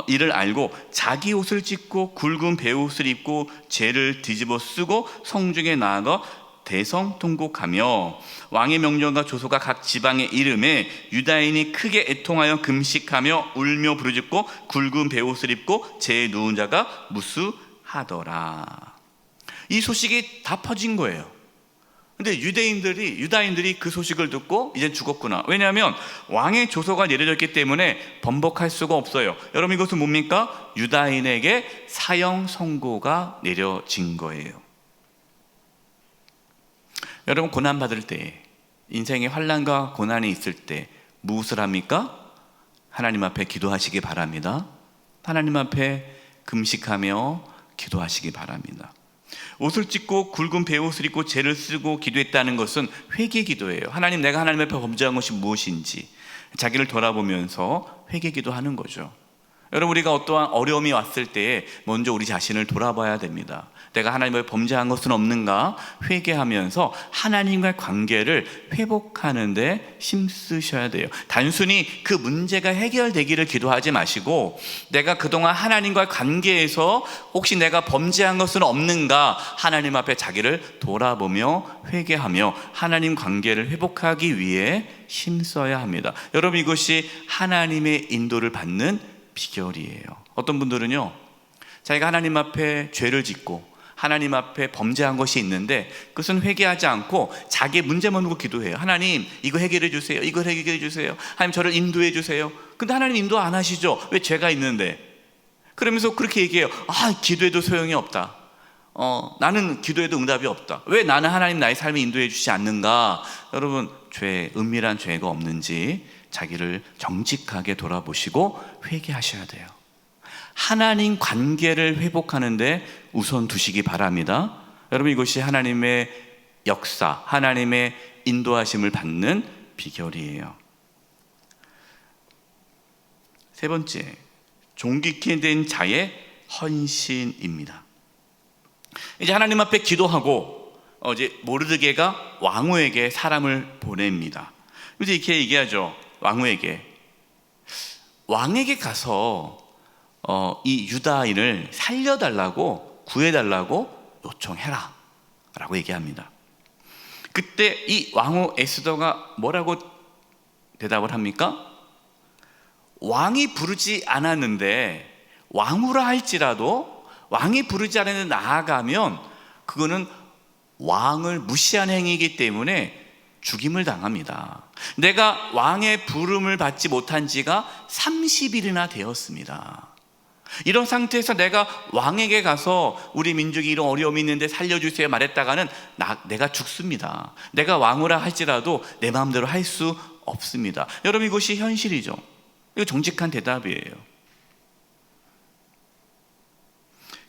이를 알고 자기 옷을 찢고 굵은 베옷을 입고 죄를 뒤집어 쓰고 성중에 나아가 대성통곡하며 왕의 명령과 조서가 각 지방에 이름에 유다인이 크게 애통하여 금식하며 울며 부르짖고 굵은 베옷을 입고 죄에 누운 자가 무수하더라. 이 소식이 다 퍼진 거예요. 근데 유다인들이 그 소식을 듣고 이제 죽었구나. 왜냐하면 왕의 조서가 내려졌기 때문에 번복할 수가 없어요. 여러분, 이것은 뭡니까? 유다인에게 사형 선고가 내려진 거예요. 여러분, 고난받을 때, 인생의 환난과 고난이 있을 때 무엇을 합니까? 하나님 앞에 기도하시기 바랍니다. 하나님 앞에 금식하며 기도하시기 바랍니다. 옷을 찢고 굵은 베옷을 입고 죄를 쓰고 기도했다는 것은 회개 기도예요. 하나님, 내가 하나님 앞에 범죄한 것이 무엇인지 자기를 돌아보면서 회개 기도하는 거죠. 여러분, 우리가 어떠한 어려움이 왔을 때 먼저 우리 자신을 돌아봐야 됩니다. 내가 하나님 앞에 범죄한 것은 없는가 회개하면서 하나님과의 관계를 회복하는 데 힘쓰셔야 돼요. 단순히 그 문제가 해결되기를 기도하지 마시고, 내가 그동안 하나님과의 관계에서 혹시 내가 범죄한 것은 없는가 하나님 앞에 자기를 돌아보며 회개하며 하나님 관계를 회복하기 위해 힘써야 합니다. 여러분, 이것이 하나님의 인도를 받는 비결이에요. 어떤 분들은요, 자기가 하나님 앞에 죄를 짓고 하나님 앞에 범죄한 것이 있는데 그것은 회개하지 않고 자기의 문제만 놓고 기도해요. 하나님, 이거 해결해 주세요. 이걸 해결해 주세요. 하나님, 저를 인도해 주세요. 근데 하나님 인도 안 하시죠. 왜? 죄가 있는데. 그러면서 그렇게 얘기해요. 기도해도 소용이 없다. 나는 기도해도 응답이 없다. 왜 나는 하나님 나의 삶을 인도해 주시지 않는가? 여러분, 은밀한 죄가 없는지 자기를 정직하게 돌아보시고 회개하셔야 돼요. 하나님 관계를 회복하는데 우선 두시기 바랍니다. 여러분, 이것이 하나님의 역사, 하나님의 인도하심을 받는 비결이에요. 세 번째, 종기케 된 자의 헌신입니다. 이제 하나님 앞에 기도하고 이제 모르드게가 왕후에게 사람을 보냅니다. 그래서 이렇게 얘기하죠. 왕에게 가서 이 유다인을 살려달라고, 구해달라고 요청해라 라고 얘기합니다. 그때 이 왕후 에스더가 뭐라고 대답을 합니까? 왕이 부르지 않았는데, 왕후라 할지라도 왕이 부르지 않았는데 나아가면 그거는 왕을 무시한 행위이기 때문에 죽임을 당합니다. 내가 왕의 부름을 받지 못한 지가 30일이나 되었습니다. 이런 상태에서 내가 왕에게 가서 우리 민족이 이런 어려움이 있는데 살려주세요 말했다가는 내가 죽습니다. 내가 왕후라 할지라도 내 마음대로 할 수 없습니다. 여러분, 이것이 현실이죠. 이거 정직한 대답이에요.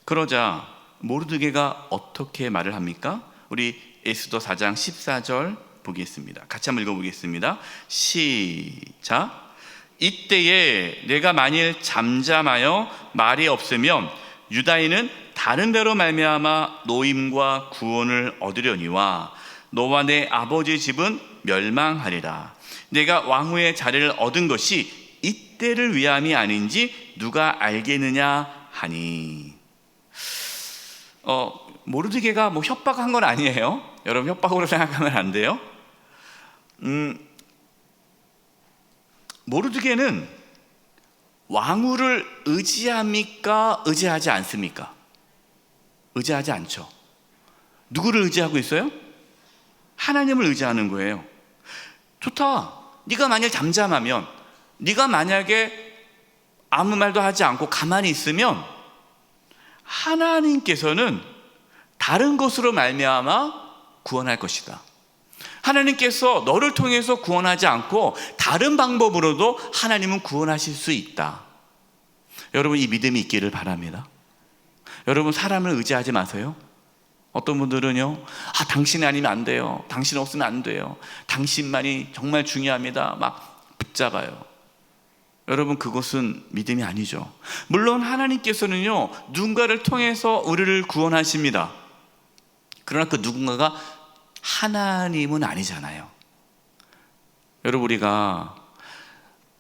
그러자 모르드게가 어떻게 말을 합니까? 우리 에스더 4장 14절 보겠습니다. 같이 한번 읽어보겠습니다. 시작. 이때에 내가 만일 잠잠하여 말이 없으면 유다인은 다른 데로 말미암아 노임과 구원을 얻으려니와 너와 내 아버지 집은 멸망하리라. 내가 왕후의 자리를 얻은 것이 이때를 위함이 아닌지 누가 알겠느냐 하니. 모르드게가 협박한 건 아니에요. 여러분, 협박으로 생각하면 안 돼요. 모르드게는 왕후를 의지합니까? 의지하지 않습니까? 의지하지 않죠. 누구를 의지하고 있어요? 하나님을 의지하는 거예요. 좋다. 네가 만약 잠잠하면, 네가 만약에 아무 말도 하지 않고 가만히 있으면 하나님께서는 다른 것으로 말미암아 구원할 것이다. 하나님께서 너를 통해서 구원하지 않고 다른 방법으로도 하나님은 구원하실 수 있다. 여러분, 이 믿음이 있기를 바랍니다. 여러분, 사람을 의지하지 마세요. 어떤 분들은요, 당신이 아니면 안 돼요. 당신 없으면 안 돼요. 당신만이 정말 중요합니다. 막 붙잡아요. 여러분, 그것은 믿음이 아니죠. 물론 하나님께서는요, 누군가를 통해서 우리를 구원하십니다. 그러나 그 누군가가 하나님은 아니잖아요. 여러분, 우리가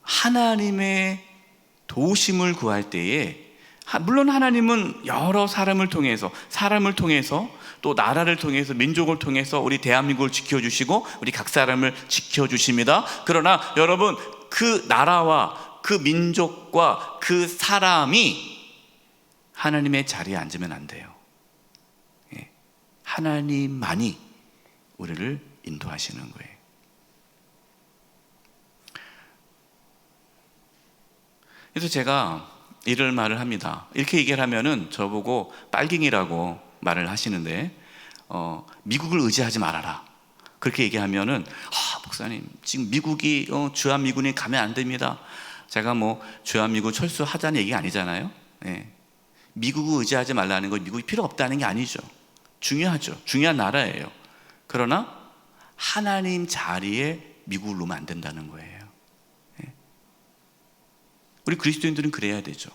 하나님의 도우심을 구할 때에, 물론 하나님은 여러 사람을 통해서 또 나라를 통해서, 민족을 통해서 우리 대한민국을 지켜주시고 우리 각 사람을 지켜주십니다. 그러나 여러분, 그 나라와 그 민족과 그 사람이 하나님의 자리에 앉으면 안 돼요. 하나님만이 우리를 인도하시는 거예요. 그래서 제가 이런 말을 합니다. 이렇게 얘기를 하면은 저보고 빨갱이라고 말을 하시는데, 미국을 의지하지 말아라, 그렇게 얘기하면은, 목사님 지금 미국이 주한미군이 가면 안 됩니다. 제가 뭐 주한미군 철수하자는 얘기가 아니잖아요. 미국을 의지하지 말라는 건 미국이 필요 없다는 게 아니죠. 중요하죠. 중요한 나라예요. 그러나 하나님 자리에 미국을 놓으면 안 된다는 거예요. 우리 그리스도인들은 그래야 되죠.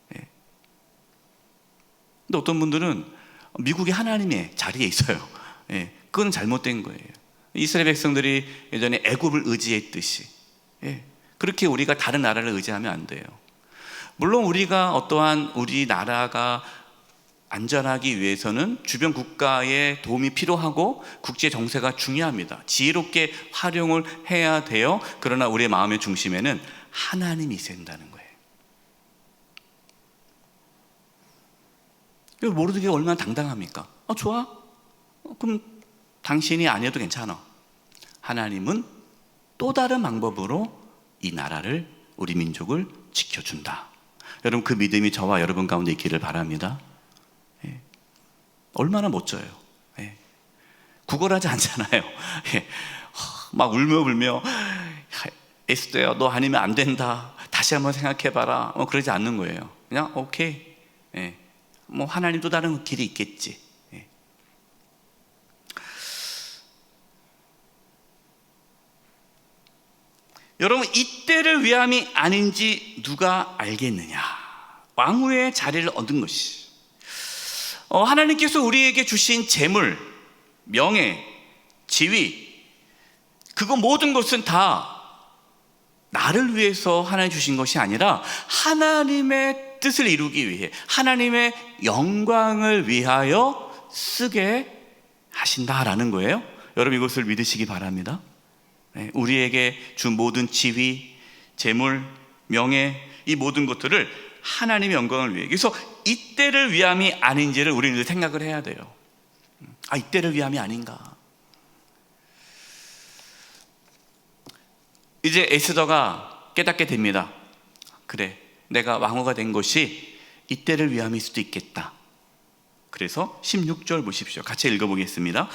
근데 어떤 분들은 미국이 하나님의 자리에 있어요. 그건 잘못된 거예요. 이스라엘 백성들이 예전에 애굽을 의지했듯이, 그렇게 우리가 다른 나라를 의지하면 안 돼요. 물론 우리가 어떠한 우리 나라가 안전하기 위해서는 주변 국가의 도움이 필요하고 국제 정세가 중요합니다. 지혜롭게 활용을 해야 돼요. 그러나 우리의 마음의 중심에는 하나님이 있어야 된다는 거예요. 모르는 게 얼마나 당당합니까? 좋아? 그럼 당신이 아니어도 괜찮아. 하나님은 또 다른 방법으로 이 나라를, 우리 민족을 지켜준다. 여러분, 그 믿음이 저와 여러분 가운데 있기를 바랍니다. 얼마나 멋져요. 구걸하지 않잖아요. 막 울며 에스더야, 너 아니면 안 된다, 다시 한번 생각해봐라, 그러지 않는 거예요. 그냥 오케이, 뭐 하나님 또 다른 길이 있겠지. 여러분, 이때를 위함이 아닌지 누가 알겠느냐? 왕후의 자리를 얻은 것이, 하나님께서 우리에게 주신 재물, 명예, 지위, 그거 모든 것은 다 나를 위해서 하나님 주신 것이 아니라 하나님의 뜻을 이루기 위해, 하나님의 영광을 위하여 쓰게 하신다라는 거예요. 여러분, 이것을 믿으시기 바랍니다. 우리에게 준 모든 지위, 재물, 명예, 이 모든 것들을 하나님의 영광을 위해, 그래서 이때를 위함이 아닌지를 우리는 생각을 해야 돼요. 이때를 위함이 아닌가. 이제 에스더가 깨닫게 됩니다. 그래, 내가 왕후가 된 것이 이때를 위함일 수도 있겠다. 그래서 16절 보십시오. 같이 읽어보겠습니다.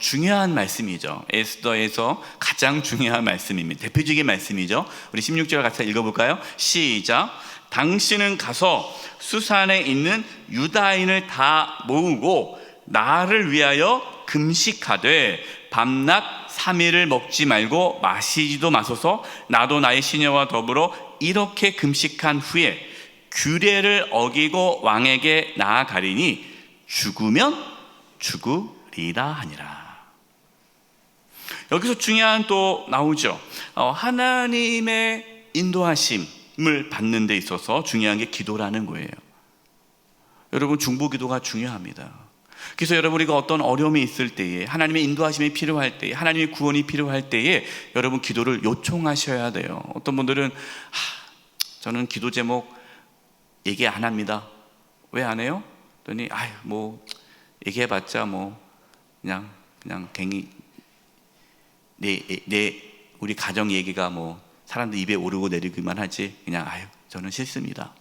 중요한 말씀이죠. 에스더에서 가장 중요한 말씀입니다. 대표적인 말씀이죠. 우리 16절 같이 읽어볼까요? 시작. 당신은 가서 수산에 있는 유다인을 다 모으고 나를 위하여 금식하되 밤낮 3일을 먹지 말고 마시지도 마소서. 나도 나의 시녀와 더불어 이렇게 금식한 후에 규례를 어기고 왕에게 나아가리니 죽으면 죽으리라 하니라. 여기서 중요한 또 나오죠. 하나님의 인도하심을 받는 데 있어서 중요한 게 기도라는 거예요. 여러분, 중보기도가 중요합니다. 그래서 여러분, 우리가 어떤 어려움이 있을 때에, 하나님의 인도하심이 필요할 때에, 하나님의 구원이 필요할 때에 여러분 기도를 요청하셔야 돼요. 어떤 분들은 저는 기도 제목 얘기 안 합니다. 왜 안 해요? 그랬더니 뭐 얘기해봤자 뭐 그냥 괜히 내 우리 가정 얘기가 뭐 사람들 입에 오르고 내리기만 하지, 그냥 저는 싫습니다.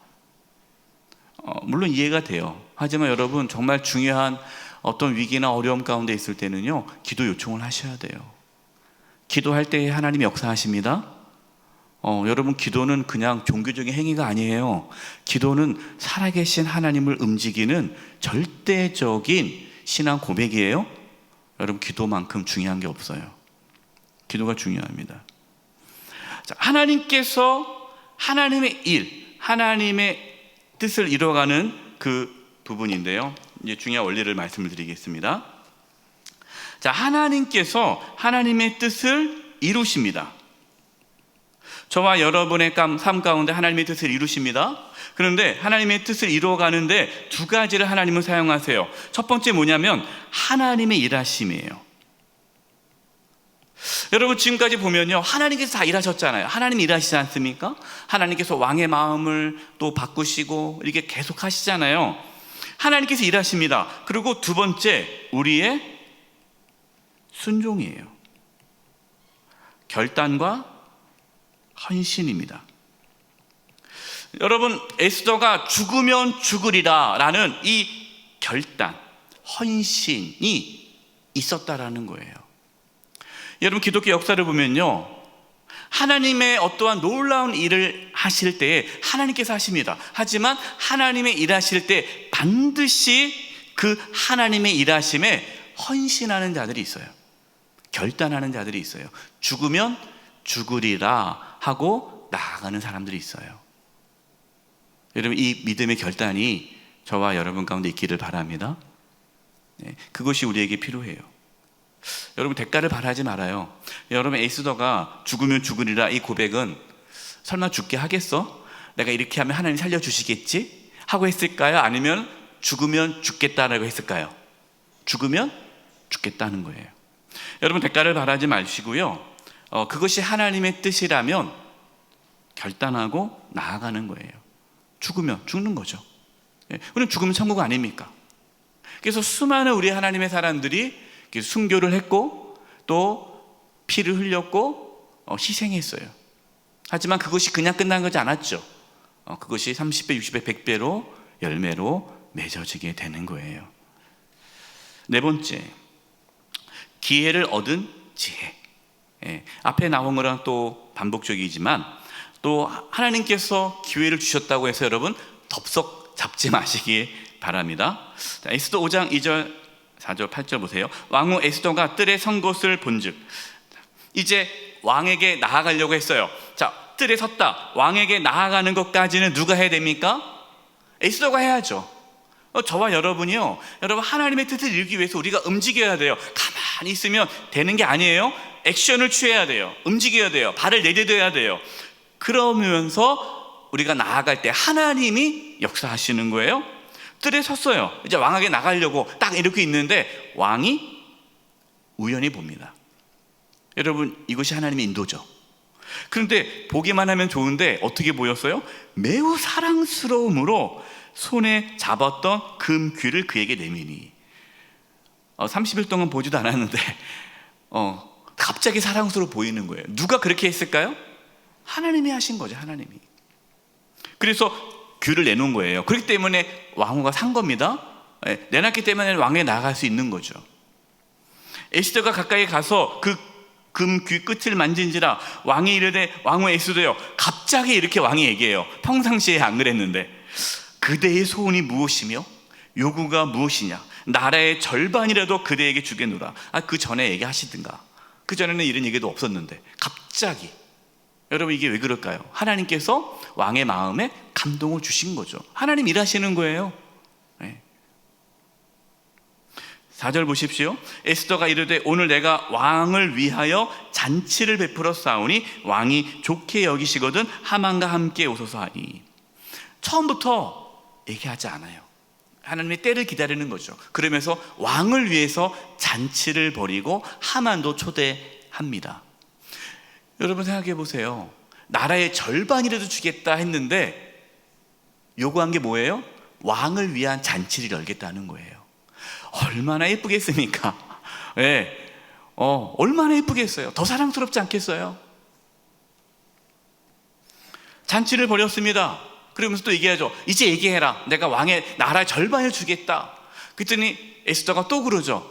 물론 이해가 돼요. 하지만 여러분, 정말 중요한 어떤 위기나 어려움 가운데 있을 때는요, 기도 요청을 하셔야 돼요. 기도할 때 하나님이 역사하십니다. 여러분, 기도는 그냥 종교적인 행위가 아니에요. 기도는 살아계신 하나님을 움직이는 절대적인 신앙 고백이에요. 여러분, 기도만큼 중요한 게 없어요. 기도가 중요합니다. 자, 하나님께서 하나님의 일, 하나님의 뜻을 이루어가는 그 부분인데요. 이제 중요한 원리를 말씀을 드리겠습니다. 자, 하나님께서 하나님의 뜻을 이루십니다. 저와 여러분의 삶 가운데 하나님의 뜻을 이루십니다. 그런데 하나님의 뜻을 이루어가는데 두 가지를 하나님은 사용하세요. 첫 번째 뭐냐면 하나님의 일하심이에요. 여러분, 지금까지 보면요, 하나님께서 다 일하셨잖아요. 하나님 일하시지 않습니까? 하나님께서 왕의 마음을 또 바꾸시고 이렇게 계속 하시잖아요. 하나님께서 일하십니다. 그리고 두 번째, 우리의 순종이에요. 결단과 헌신입니다. 여러분, 에스더가 죽으면 죽으리라 라는 이 결단, 헌신이 있었다라는 거예요. 여러분, 기독교 역사를 보면요, 하나님의 어떠한 놀라운 일을 하실 때에 하나님께서 하십니다. 하지만 하나님의 일하실 때 반드시 그 하나님의 일하심에 헌신하는 자들이 있어요. 결단하는 자들이 있어요. 죽으면 죽으리라 하고 나아가는 사람들이 있어요. 여러분, 이 믿음의 결단이 저와 여러분 가운데 있기를 바랍니다. 그것이 우리에게 필요해요. 여러분, 대가를 바라지 말아요. 여러분, 에스더가 죽으면 죽으리라 이 고백은 설마 죽게 하겠어? 내가 이렇게 하면 하나님 살려주시겠지? 하고 했을까요? 아니면 죽으면 죽겠다라고 했을까요? 죽으면 죽겠다는 거예요. 여러분, 대가를 바라지 마시고요, 그것이 하나님의 뜻이라면 결단하고 나아가는 거예요. 죽으면 죽는 거죠. 우리는 죽으면 천국 아닙니까? 그래서 수많은 우리 하나님의 사람들이 순교를 했고 또 피를 흘렸고 희생했어요. 하지만 그것이 그냥 끝난 거지 않았죠. 그것이 30배, 60배, 100배로 열매로 맺어지게 되는 거예요. 네 번째, 기회를 얻은 지혜. 앞에 나온 거랑 또 반복적이지만 또 하나님께서 기회를 주셨다고 해서 여러분 덥석 잡지 마시기 바랍니다. 자, 에스더 5장 2절 4절 8절 보세요. 왕후 에스더가 뜰에 선 것을 본즉, 이제 왕에게 나아가려고 했어요. 자, 뜰에 섰다. 왕에게 나아가는 것까지는 누가 해야 됩니까? 에스더가 해야죠. 저와 여러분이요, 여러분, 하나님의 뜻을 이루기 위해서 우리가 움직여야 돼요. 가만히 있으면 되는 게 아니에요. 액션을 취해야 돼요. 움직여야 돼요. 발을 내딛어야 돼요. 그러면서 우리가 나아갈 때 하나님이 역사하시는 거예요. 뜰에 섰어요. 이제 왕에게 나가려고 딱 이렇게 있는데 왕이 우연히 봅니다. 여러분, 이것이 하나님의 인도죠. 그런데 보기만 하면 좋은데 어떻게 보였어요? 매우 사랑스러움으로 손에 잡았던 금귀를 그에게 내미니. 30일 동안 보지도 않았는데 갑자기 사랑스러워 보이는 거예요. 누가 그렇게 했을까요? 하나님이 하신 거죠. 하나님이. 그래서 귀를 내놓은 거예요. 그렇기 때문에 왕후가 산 겁니다. 내놨기 때문에 왕에 나갈 수 있는 거죠. 에스더가 가까이 가서 그 금귀 끝을 만진지라 왕이 이르되, 왕후 에스더여. 갑자기 이렇게 왕이 얘기해요. 평상시에 안 그랬는데. 그대의 소원이 무엇이며 요구가 무엇이냐? 나라의 절반이라도 그대에게 주겠노라. 그 전에 얘기하시든가. 그 전에는 이런 얘기도 없었는데 갑자기. 여러분, 이게 왜 그럴까요? 하나님께서 왕의 마음에 감동을 주신 거죠. 하나님 일하시는 거예요. 4절 보십시오. 에스더가 이르되, 오늘 내가 왕을 위하여 잔치를 베풀어 싸우니 왕이 좋게 여기시거든 하만과 함께 오소서 하니. 처음부터 얘기하지 않아요. 하나님의 때를 기다리는 거죠. 그러면서 왕을 위해서 잔치를 벌이고 하만도 초대합니다. 여러분, 생각해 보세요. 나라의 절반이라도 주겠다 했는데 요구한 게 뭐예요? 왕을 위한 잔치를 열겠다는 거예요. 얼마나 예쁘겠습니까? 얼마나 예쁘겠어요? 더 사랑스럽지 않겠어요? 잔치를 벌였습니다. 그러면서 또 얘기하죠. 이제 얘기해라. 내가 왕의 나라의 절반을 주겠다. 그랬더니 에스더가 또 그러죠.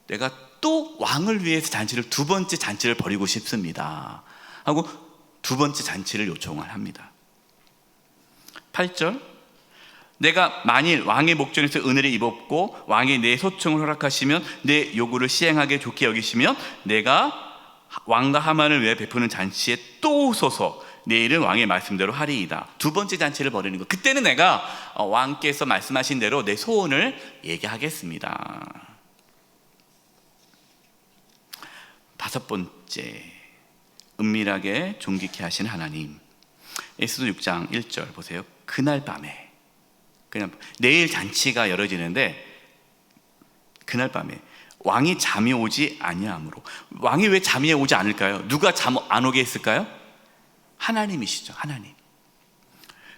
내가 또 왕을 위해서 잔치를, 두 번째 잔치를 벌이고 싶습니다 하고 두 번째 잔치를 요청을 합니다. 8절, 내가 만일 왕의 목전에서 은혜를 입었고 왕이 내 소청을 허락하시면 내 요구를 시행하게 좋게 여기시면 내가 왕과 하만을 위해 베푸는 잔치에 또 오소서. 내일은 왕의 말씀대로 하리이다. 두 번째 잔치를 벌이는 거. 그때는 내가 왕께서 말씀하신 대로 내 소원을 얘기하겠습니다. 다섯 번째, 은밀하게 존귀케 하신 하나님. 에스더 6장 1절 보세요. 그날 밤에, 그냥 내일 잔치가 열어지는데 그날 밤에 왕이 잠이 오지 아니하므로. 왕이 왜 잠이 오지 않을까요? 누가 잠 안 오게 했을까요? 하나님이시죠. 하나님.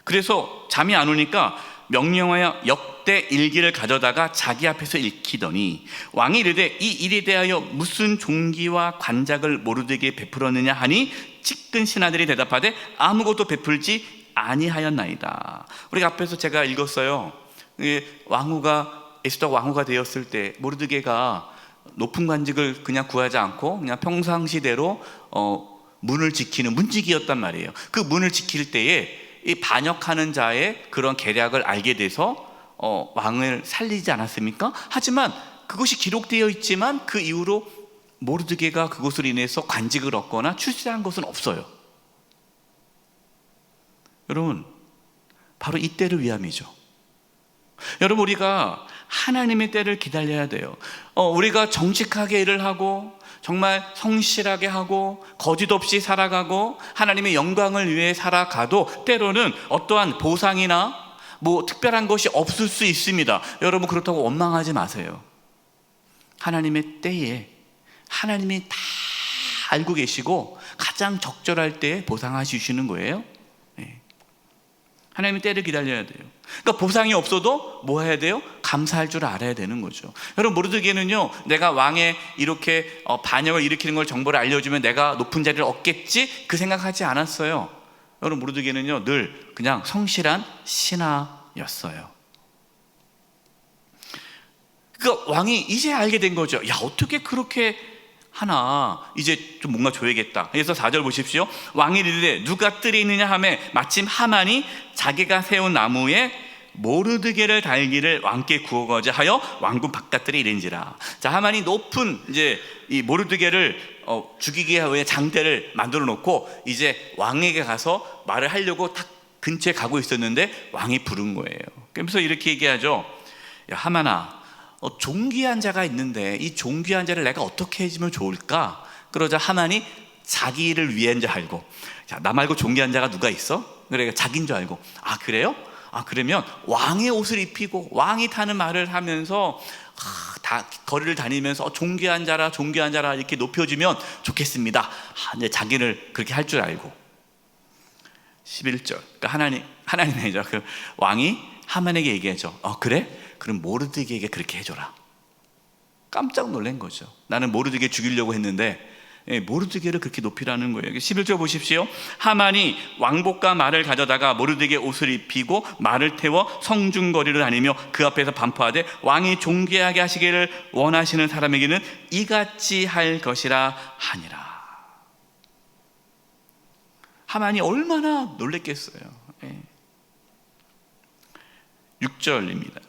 그래서 잠이 안 오니까 명령하여 역대 일기를 가져다가 자기 앞에서 읽히더니 왕이 이르되 이 일에 대하여 무슨 종기와 관작을 모르드게에 베풀었느냐 하니 찌끈 신하들이 대답하되 아무것도 베풀지 아니하였나이다. 우리가 앞에서 제가 읽었어요. 에스더 왕후가 되었을 때 모르드게가 높은 관직을 그냥 구하지 않고 그냥 평상시대로 문을 지키는 문지기였단 말이에요. 그 문을 지킬 때에 이 반역하는 자의 그런 계략을 알게 돼서 왕을 살리지 않았습니까? 하지만 그것이 기록되어 있지만 그 이후로 모르드게가 그것으로 인해서 관직을 얻거나 출세한 것은 없어요. 여러분, 바로 이 때를 위함이죠. 여러분, 우리가 하나님의 때를 기다려야 돼요. 우리가 정직하게 일을 하고 정말 성실하게 하고 거짓 없이 살아가고 하나님의 영광을 위해 살아가도 때로는 어떠한 보상이나 특별한 것이 없을 수 있습니다. 여러분, 그렇다고 원망하지 마세요. 하나님의 때에 하나님이 다 알고 계시고 가장 적절할 때에 보상하시는 거예요. 하나님의 때를 기다려야 돼요. 그러니까 보상이 없어도 뭐 해야 돼요? 감사할 줄 알아야 되는 거죠. 여러분, 모르드게는요, 내가 왕의 이렇게 반역을 일으키는 걸 정보를 알려주면 내가 높은 자리를 얻겠지? 그 생각하지 않았어요. 여러분, 모르드게는요 늘 그냥 성실한 신하였어요. 그러니까 왕이 이제 알게 된 거죠. 야, 어떻게 그렇게 하나, 이제 좀 뭔가 줘야겠다. 그래서 4절 보십시오. 왕이 이르되 누가 뜰이 있느냐 하매 마침 하만이 자기가 세운 나무에 모르드게를 달기를 왕께 구하고자 하여 왕궁 바깥들에 이른지라. 자, 하만이 높은 이제 이 모르드게를 죽이기 위해 장대를 만들어 놓고 이제 왕에게 가서 말을 하려고 딱 근처에 가고 있었는데 왕이 부른 거예요. 그러면서 이렇게 얘기하죠. 야, 하만아, 존귀한 자가 있는데 이 존귀한 자를 내가 어떻게 해주면 좋을까? 그러자 하만이 자기를 위한 줄 알고, 자, 나 말고 존귀한 자가 누가 있어? 그래, 자기인 줄 알고, 아, 그래요? 아, 그러면 왕의 옷을 입히고 왕이 타는 말을 하면서 다 거리를 다니면서 존귀한 자라 존귀한 자라 이렇게 높여주면 좋겠습니다. 이제 자기를 그렇게 할 줄 알고. 11절, 그러니까 하나님이죠. 그 왕이 하만에게 얘기하죠. 그래? 그럼 모르드게에게 그렇게 해줘라. 깜짝 놀란 거죠. 나는 모르드게 죽이려고 했는데 모르드게를 그렇게 높이라는 거예요. 11절 보십시오. 하만이 왕복과 말을 가져다가 모르드게 옷을 입히고 말을 태워 성중거리를 다니며 그 앞에서 반포하되 왕이 존귀하게 하시기를 원하시는 사람에게는 이같이 할 것이라 하니라. 하만이 얼마나 놀랬겠어요. 6절입니다.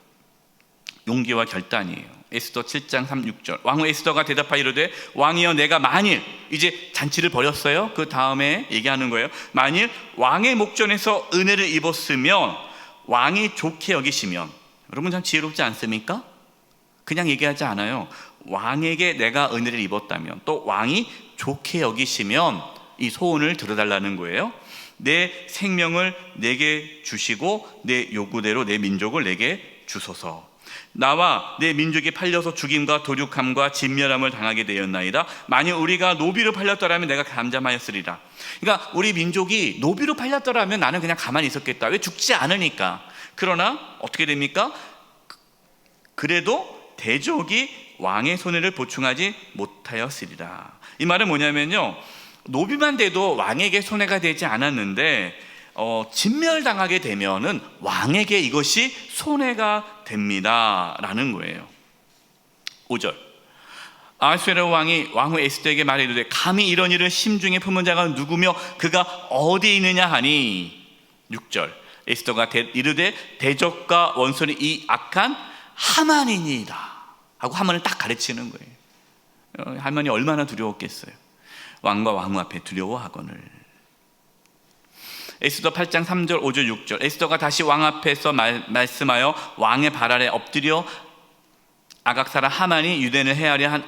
용기와 결단이에요. 에스더 7장 3, 6절. 왕후 에스더가 대답하여 이르되 왕이여, 내가 만일, 이제 잔치를 벌였어요. 그 다음에 얘기하는 거예요. 만일 왕의 목전에서 은혜를 입었으면 왕이 좋게 여기시면. 여러분, 참 지혜롭지 않습니까? 그냥 얘기하지 않아요. 왕에게 내가 은혜를 입었다면, 또 왕이 좋게 여기시면 이 소원을 들어달라는 거예요. 내 생명을 내게 주시고 내 요구대로 내 민족을 내게 주소서. 나와 내 민족이 팔려서 죽임과 도륙함과 진멸함을 당하게 되었나이다. 만일 우리가 노비로 팔렸더라면 내가 잠잠하였으리라. 그러니까 우리 민족이 노비로 팔렸더라면 나는 그냥 가만히 있었겠다. 왜? 죽지 않으니까. 그러나 어떻게 됩니까? 그래도 대적이 왕의 손해를 보충하지 못하였으리라. 이 말은 뭐냐면요, 노비만 돼도 왕에게 손해가 되지 않았는데 진멸당하게 되면은 왕에게 이것이 손해가 됩니다 라는 거예요. 5절. 아하수에로 왕이 왕후 에스더에게 말하기를 감히 이런 일을 심중에 품은 자가 누구며 그가 어디 있느냐 하니. 6절. 에스더가 이르되 대적과 원수는 이 악한 하만이니이다 하고 하만을 딱 가르치는 거예요. 하만이 얼마나 두려웠겠어요. 왕과 왕후 앞에 두려워하거늘. 에스더 8장 3절 5절 6절. 에스더가 다시 왕 앞에서 말씀하여 왕의 발 아래 엎드려 아각사라 하만이 유대인을 해하려 한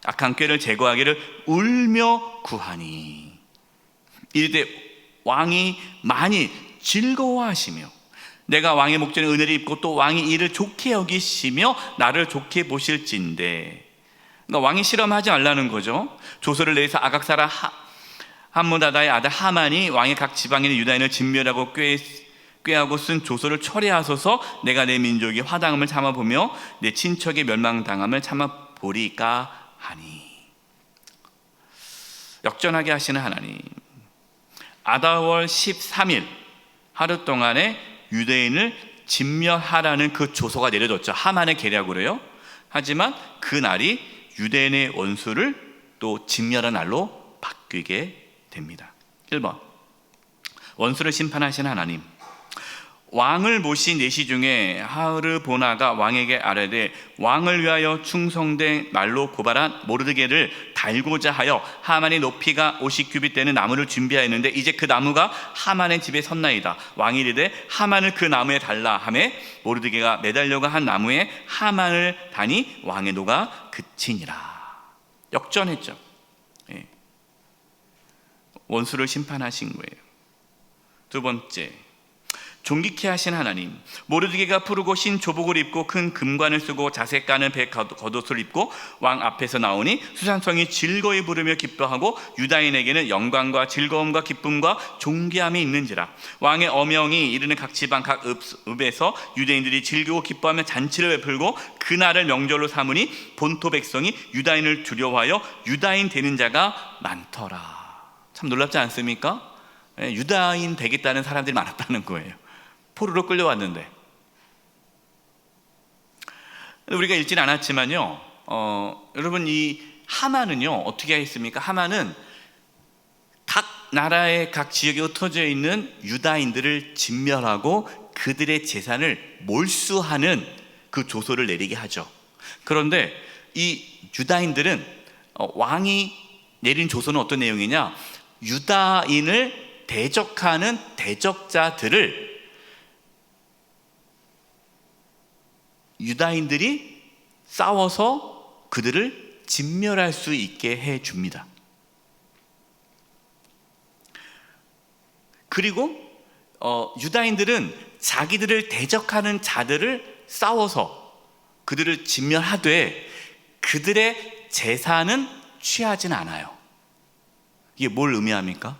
악한 꾀를 제거하기를 울며 구하니, 이르되 왕이 많이 즐거워하시며 내가 왕의 목전에 은혜를 입고 또 왕이 이를 좋게 여기시며 나를 좋게 보실진대. 그러니까 왕이 실험하지 말라는 거죠. 조서를 내서 아각사라 함므다다의 아들 하만이 왕의 각 지방인의 유다인을 진멸하고 꾀하고 쓴 조서를 철회하소서. 내가 내 민족이 화당함을 참아보며 내 친척의 멸망당함을 참아보리까 하니. 역전하게 하시는 하나님, 아다월 13일 하루 동안에 유대인을 진멸하라는 그 조서가 내려졌죠. 하만의 계략으로요. 하지만 그 날이 유대인의 원수를 또 진멸한 날로 바뀌게 됩니다. 1번, 원수를 심판하신 하나님. 왕을 모신 내시 중에 하르보나가 왕에게 아뢰되 왕을 위하여 충성된 말로 고발한 모르드게를 달고자 하여 하만의 높이가 50규빗 되는 나무를 준비하였는데 이제 그 나무가 하만의 집에 섰나이다. 왕이 이르되 하만을 그 나무에 달라 하매 모르드게가 매달려가 한 나무에 하만을 다니 왕의 노가 그치니라. 역전했죠. 예. 원수를 심판하신 거예요. 두 번째, 존귀케 하신 하나님. 모르드게가 푸르고 흰 조복을 입고 큰 금관을 쓰고 자색 까는 배 겉옷을 입고 왕 앞에서 나오니 수산성이 즐거이 부르며 기뻐하고 유다인에게는 영광과 즐거움과 기쁨과 존귀함이 있는지라. 왕의 어명이 이르는 각 지방 각 읍에서 유대인들이 즐기고 기뻐하며 잔치를 베풀고 그날을 명절로 삼으니 본토 백성이 유다인을 두려워하여 유다인 되는 자가 많더라. 참 놀랍지 않습니까? 유다인 되겠다는 사람들이 많았다는 거예요. 포로로 끌려왔는데. 우리가 읽진 않았지만요, 여러분, 이 하만은요 어떻게 했습니까? 하만은 각 나라의 각 지역에 흩어져 있는 유다인들을 진멸하고 그들의 재산을 몰수하는 그 조서를 내리게 하죠. 그런데 이 유다인들은 왕이 내린 조서는 어떤 내용이냐, 유다인을 대적하는 대적자들을 유다인들이 싸워서 그들을 진멸할 수 있게 해줍니다. 그리고 유다인들은 자기들을 대적하는 자들을 싸워서 그들을 진멸하되 그들의 재산은 취하진 않아요. 이게 뭘 의미합니까?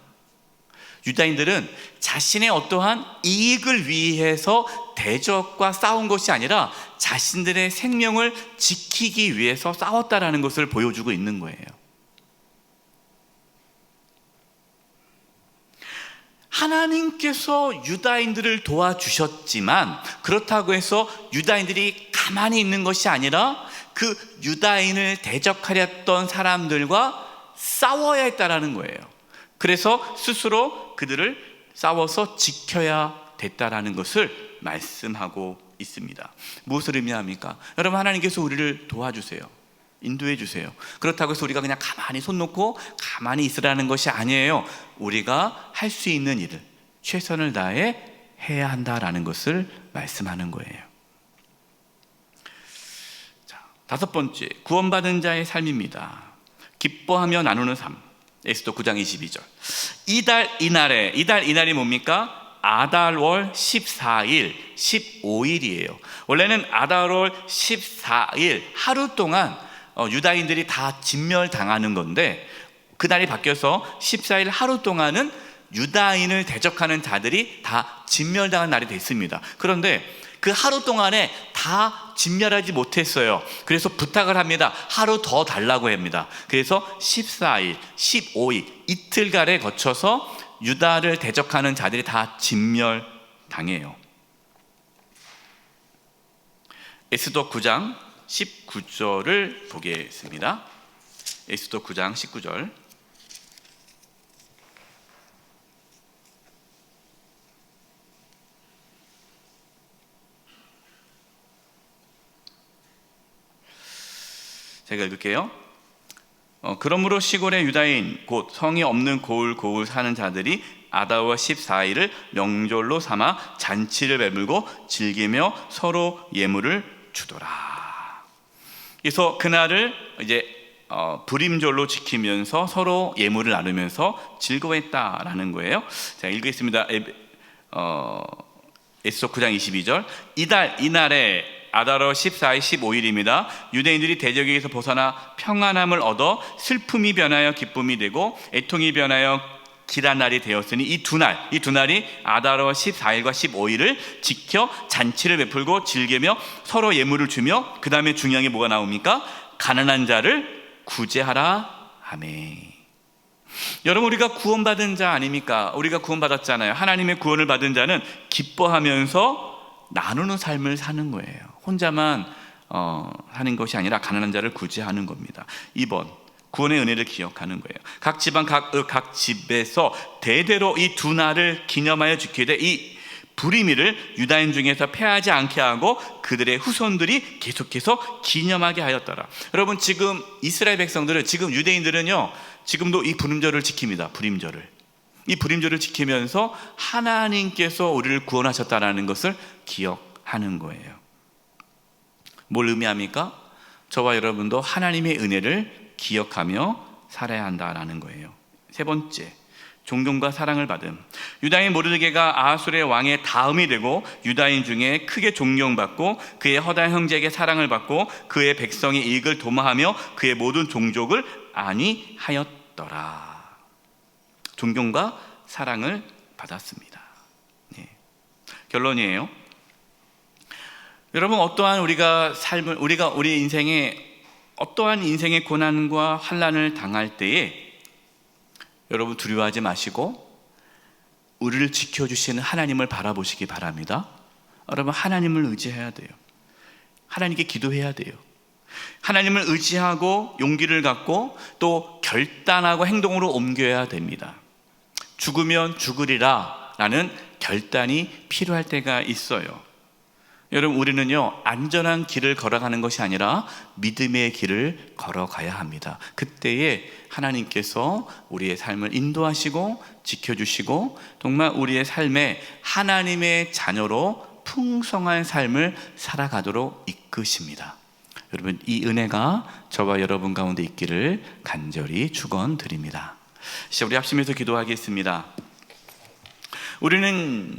유다인들은 자신의 어떠한 이익을 위해서 대적과 싸운 것이 아니라 자신들의 생명을 지키기 위해서 싸웠다라는 것을 보여주고 있는 거예요. 하나님께서 유다인들을 도와주셨지만 그렇다고 해서 유다인들이 가만히 있는 것이 아니라 그 유다인을 대적하렸던 사람들과 싸워야 했다라는 거예요. 그래서 스스로 그들을 싸워서 지켜야 됐다라는 것을 말씀하고 있습니다. 무엇을 의미합니까? 여러분, 하나님께서 우리를 도와주세요. 인도해 주세요. 그렇다고 해서 우리가 그냥 가만히 손 놓고 가만히 있으라는 것이 아니에요. 우리가 할 수 있는 일을 최선을 다해 해야 한다라는 것을 말씀하는 거예요. 자, 다섯 번째, 구원받은 자의 삶입니다. 기뻐하며 나누는 삶. 에스더 9장 22절. 이달이 뭡니까? 아달월 14일 15일이에요 원래는 아달월 14일 하루 동안 유다인들이 다 진멸당하는 건데 그날이 바뀌어서 14일 하루 동안은 유다인을 대적하는 자들이 다 진멸당한 날이 됐습니다. 그런데 그 하루 동안에 다 진멸하지 못했어요. 그래서 부탁을 합니다. 하루 더 달라고 합니다. 그래서 14일, 15일 이틀간에 거쳐서 유다를 대적하는 자들이 다 진멸당해요. 에스더 9장 19절을 보겠습니다. 에스더 9장 19절. 제가 읽을게요. 그러므로 시골의 유다인 곧 성이 없는 고을 사는 자들이 아다월 14일을 명절로 삼아 잔치를 베풀고 즐기며 서로 예물을 주더라. 그래서 그날을 이제 불임절로 지키면서 서로 예물을 나누면서 즐거워했다라는 거예요. 자, 읽겠습니다. 에스더 9장 22절. 이날에 아다월 14일 15일입니다. 유대인들이 대적에게서 벗어나 평안함을 얻어 슬픔이 변하여 기쁨이 되고 애통이 변하여 기란 날이 되었으니 이 두 날이 아다월 14일과 15일을 지켜 잔치를 베풀고 즐기며 서로 예물을 주며, 그 다음에 중요한 게 뭐가 나옵니까? 가난한 자를 구제하라 하매. 여러분, 우리가 구원받은 자 아닙니까? 우리가 구원받았잖아요. 하나님의 구원을 받은 자는 기뻐하면서 나누는 삶을 사는 거예요. 혼자만 하는 것이 아니라 가난한 자를 구제하는 겁니다. 2번, 구원의 은혜를 기억하는 거예요. 각 지방 각 집에서 대대로 이 두 날을 기념하여 지키되 이 불임일을 유다인 중에서 패하지 않게 하고 그들의 후손들이 계속해서 기념하게 하였더라. 여러분, 지금 이스라엘 백성들은, 지금 유대인들은요, 지금도 이 불임절을 지킵니다. 이 불임절을 지키면서 하나님께서 우리를 구원하셨다라는 것을 기억하는 거예요. 뭘 의미합니까? 저와 여러분도 하나님의 은혜를 기억하며 살아야 한다라는 거예요. 세 번째, 존경과 사랑을 받음. 유다인 모르드게가 아하술의 왕의 다음이 되고 유다인 중에 크게 존경받고 그의 허다한 형제에게 사랑을 받고 그의 백성의 이익을 도모하며 그의 모든 종족을 안위하였더라. 존경과 사랑을 받았습니다. 네. 결론이에요. 여러분, 어떠한 우리 인생에 어떠한 인생의 고난과 환난을 당할 때에 여러분 두려워하지 마시고 우리를 지켜주시는 하나님을 바라보시기 바랍니다. 여러분, 하나님을 의지해야 돼요. 하나님께 기도해야 돼요. 하나님을 의지하고 용기를 갖고 또 결단하고 행동으로 옮겨야 됩니다. 죽으면 죽으리라 라는 결단이 필요할 때가 있어요. 여러분, 우리는요, 안전한 길을 걸어가는 것이 아니라 믿음의 길을 걸어가야 합니다. 그때에 하나님께서 우리의 삶을 인도하시고 지켜주시고 정말 우리의 삶에 하나님의 자녀로 풍성한 삶을 살아가도록 이끄십니다. 여러분, 이 은혜가 저와 여러분 가운데 있기를 간절히 축원드립니다. 우리 합심해서 기도하겠습니다. 우리는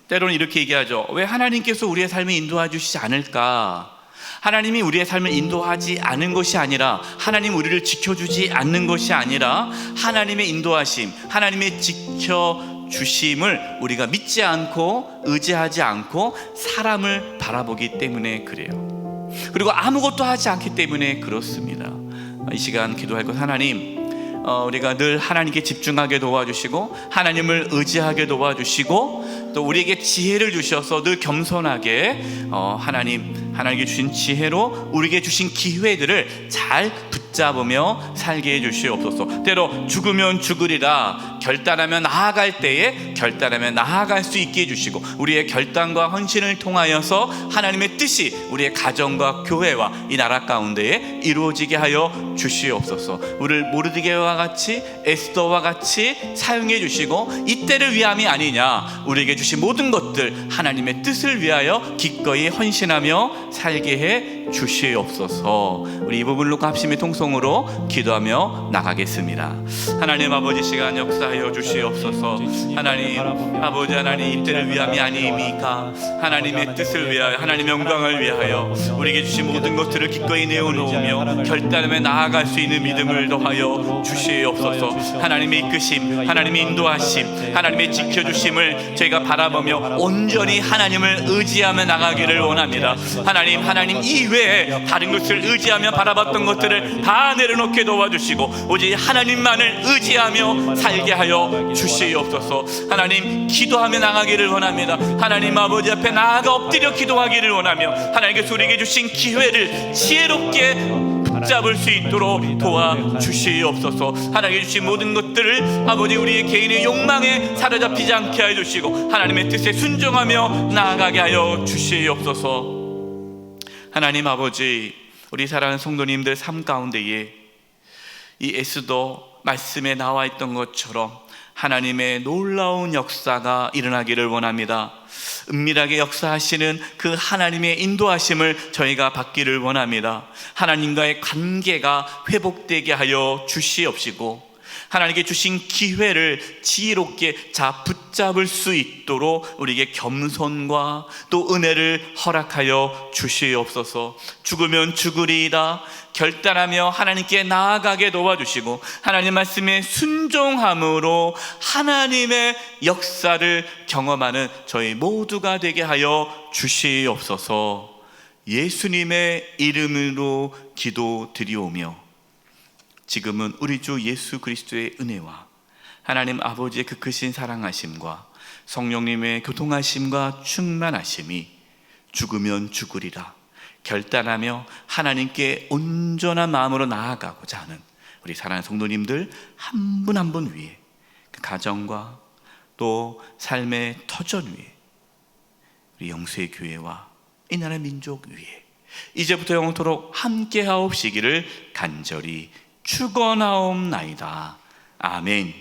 때로는 이렇게 얘기하죠. 왜 하나님께서 우리의 삶을 인도해 주시지 않을까? 하나님이 우리의 삶을 인도하지 않은 것이 아니라, 하나님 우리를 지켜주지 않는 것이 아니라 하나님의 인도하심, 하나님의 지켜주심을 우리가 믿지 않고 의지하지 않고 사람을 바라보기 때문에 그래요. 그리고 아무것도 하지 않기 때문에 그렇습니다. 이 시간 기도할 것, 하나님, 우리가 늘 하나님께 집중하게 도와주시고 하나님을 의지하게 도와주시고 또 우리에게 지혜를 주셔서 늘 겸손하게 하나님께 주신 지혜로 우리에게 주신 기회들을 잘 붙잡으며 살게 해주시옵소서. 때로 죽으면 죽으리라 결단하며 나아갈 때에 결단하며 나아갈 수 있게 해주시고 우리의 결단과 헌신을 통하여서 하나님의 뜻이 우리의 가정과 교회와 이 나라 가운데에 이루어지게 하여 주시옵소서. 우리를 모르드게와 같이 에스더와 같이 사용해 주시고 이때를 위함이 아니냐, 우리에게 주신 모든 것들 하나님의 뜻을 위하여 기꺼이 헌신하며 살게 해 주시옵소서. 우리 이 부분을 놓고 합심의 통성으로 기도하며 나가겠습니다. 하나님 아버지, 시간 역사하여 주시옵소서. 하나님 아버지, 하나님 이때를 위함이 아니입니까? 하나님의 뜻을 위하여, 하나님의 영광을 위하여 우리에게 주신 모든 것들을 기꺼이 내어놓으며 결단하며 나아갈 수 있는 믿음을 더하여 주시옵소서. 하나님의 이끄심, 하나님의 인도하심, 하나님의 지켜주심을 저희가 바라보며 온전히 하나님을 의지하며 나가기를 원합니다. 하나님 이외에 다른 것을 의지하며 바라봤던 것들을 다 내려놓게 도와주시고 오직 하나님만을 의지하며 살게 하여 주시옵소서. 하나님, 기도하며 나가기를 원합니다. 하나님 아버지 앞에 나아가 엎드려 기도하기를 원하며 하나님께서 우리에게 주신 기회를 지혜롭게 붙잡을 수 있도록 도와주시옵소서. 하나님께 주신 모든 것들을 아버지 우리의 개인의 욕망에 사로잡히지 않게 하여 주시고 하나님의 뜻에 순종하며 나아가게 하여 주시옵소서. 하나님 아버지, 우리 사랑하는 성도님들 삶 가운데에 이 에스더 말씀에 나와 있던 것처럼 하나님의 놀라운 역사가 일어나기를 원합니다. 은밀하게 역사하시는 그 하나님의 인도하심을 저희가 받기를 원합니다. 하나님과의 관계가 회복되게 하여 주시옵시고, 하나님께 주신 기회를 지혜롭게 붙잡을 수 있도록 우리에게 겸손과 또 은혜를 허락하여 주시옵소서. 죽으면 죽으리이다 결단하며 하나님께 나아가게 도와주시고, 하나님 말씀에 순종함으로 하나님의 역사를 경험하는 저희 모두가 되게 하여 주시옵소서. 예수님의 이름으로 기도드리오며, 지금은 우리 주 예수 그리스도의 은혜와 하나님 아버지의 그 크신 사랑하심과 성령님의 교통하심과 충만하심이 죽으면 죽으리라 결단하며 하나님께 온전한 마음으로 나아가고자 하는 우리 사랑하는 성도님들 한 분 한 분 위에, 그 가정과 또 삶의 터전 위에, 우리 영수의 교회와 이 나라 민족 위에 이제부터 영원토록 함께 하옵시기를 간절히 축원하옵나이다. 아멘.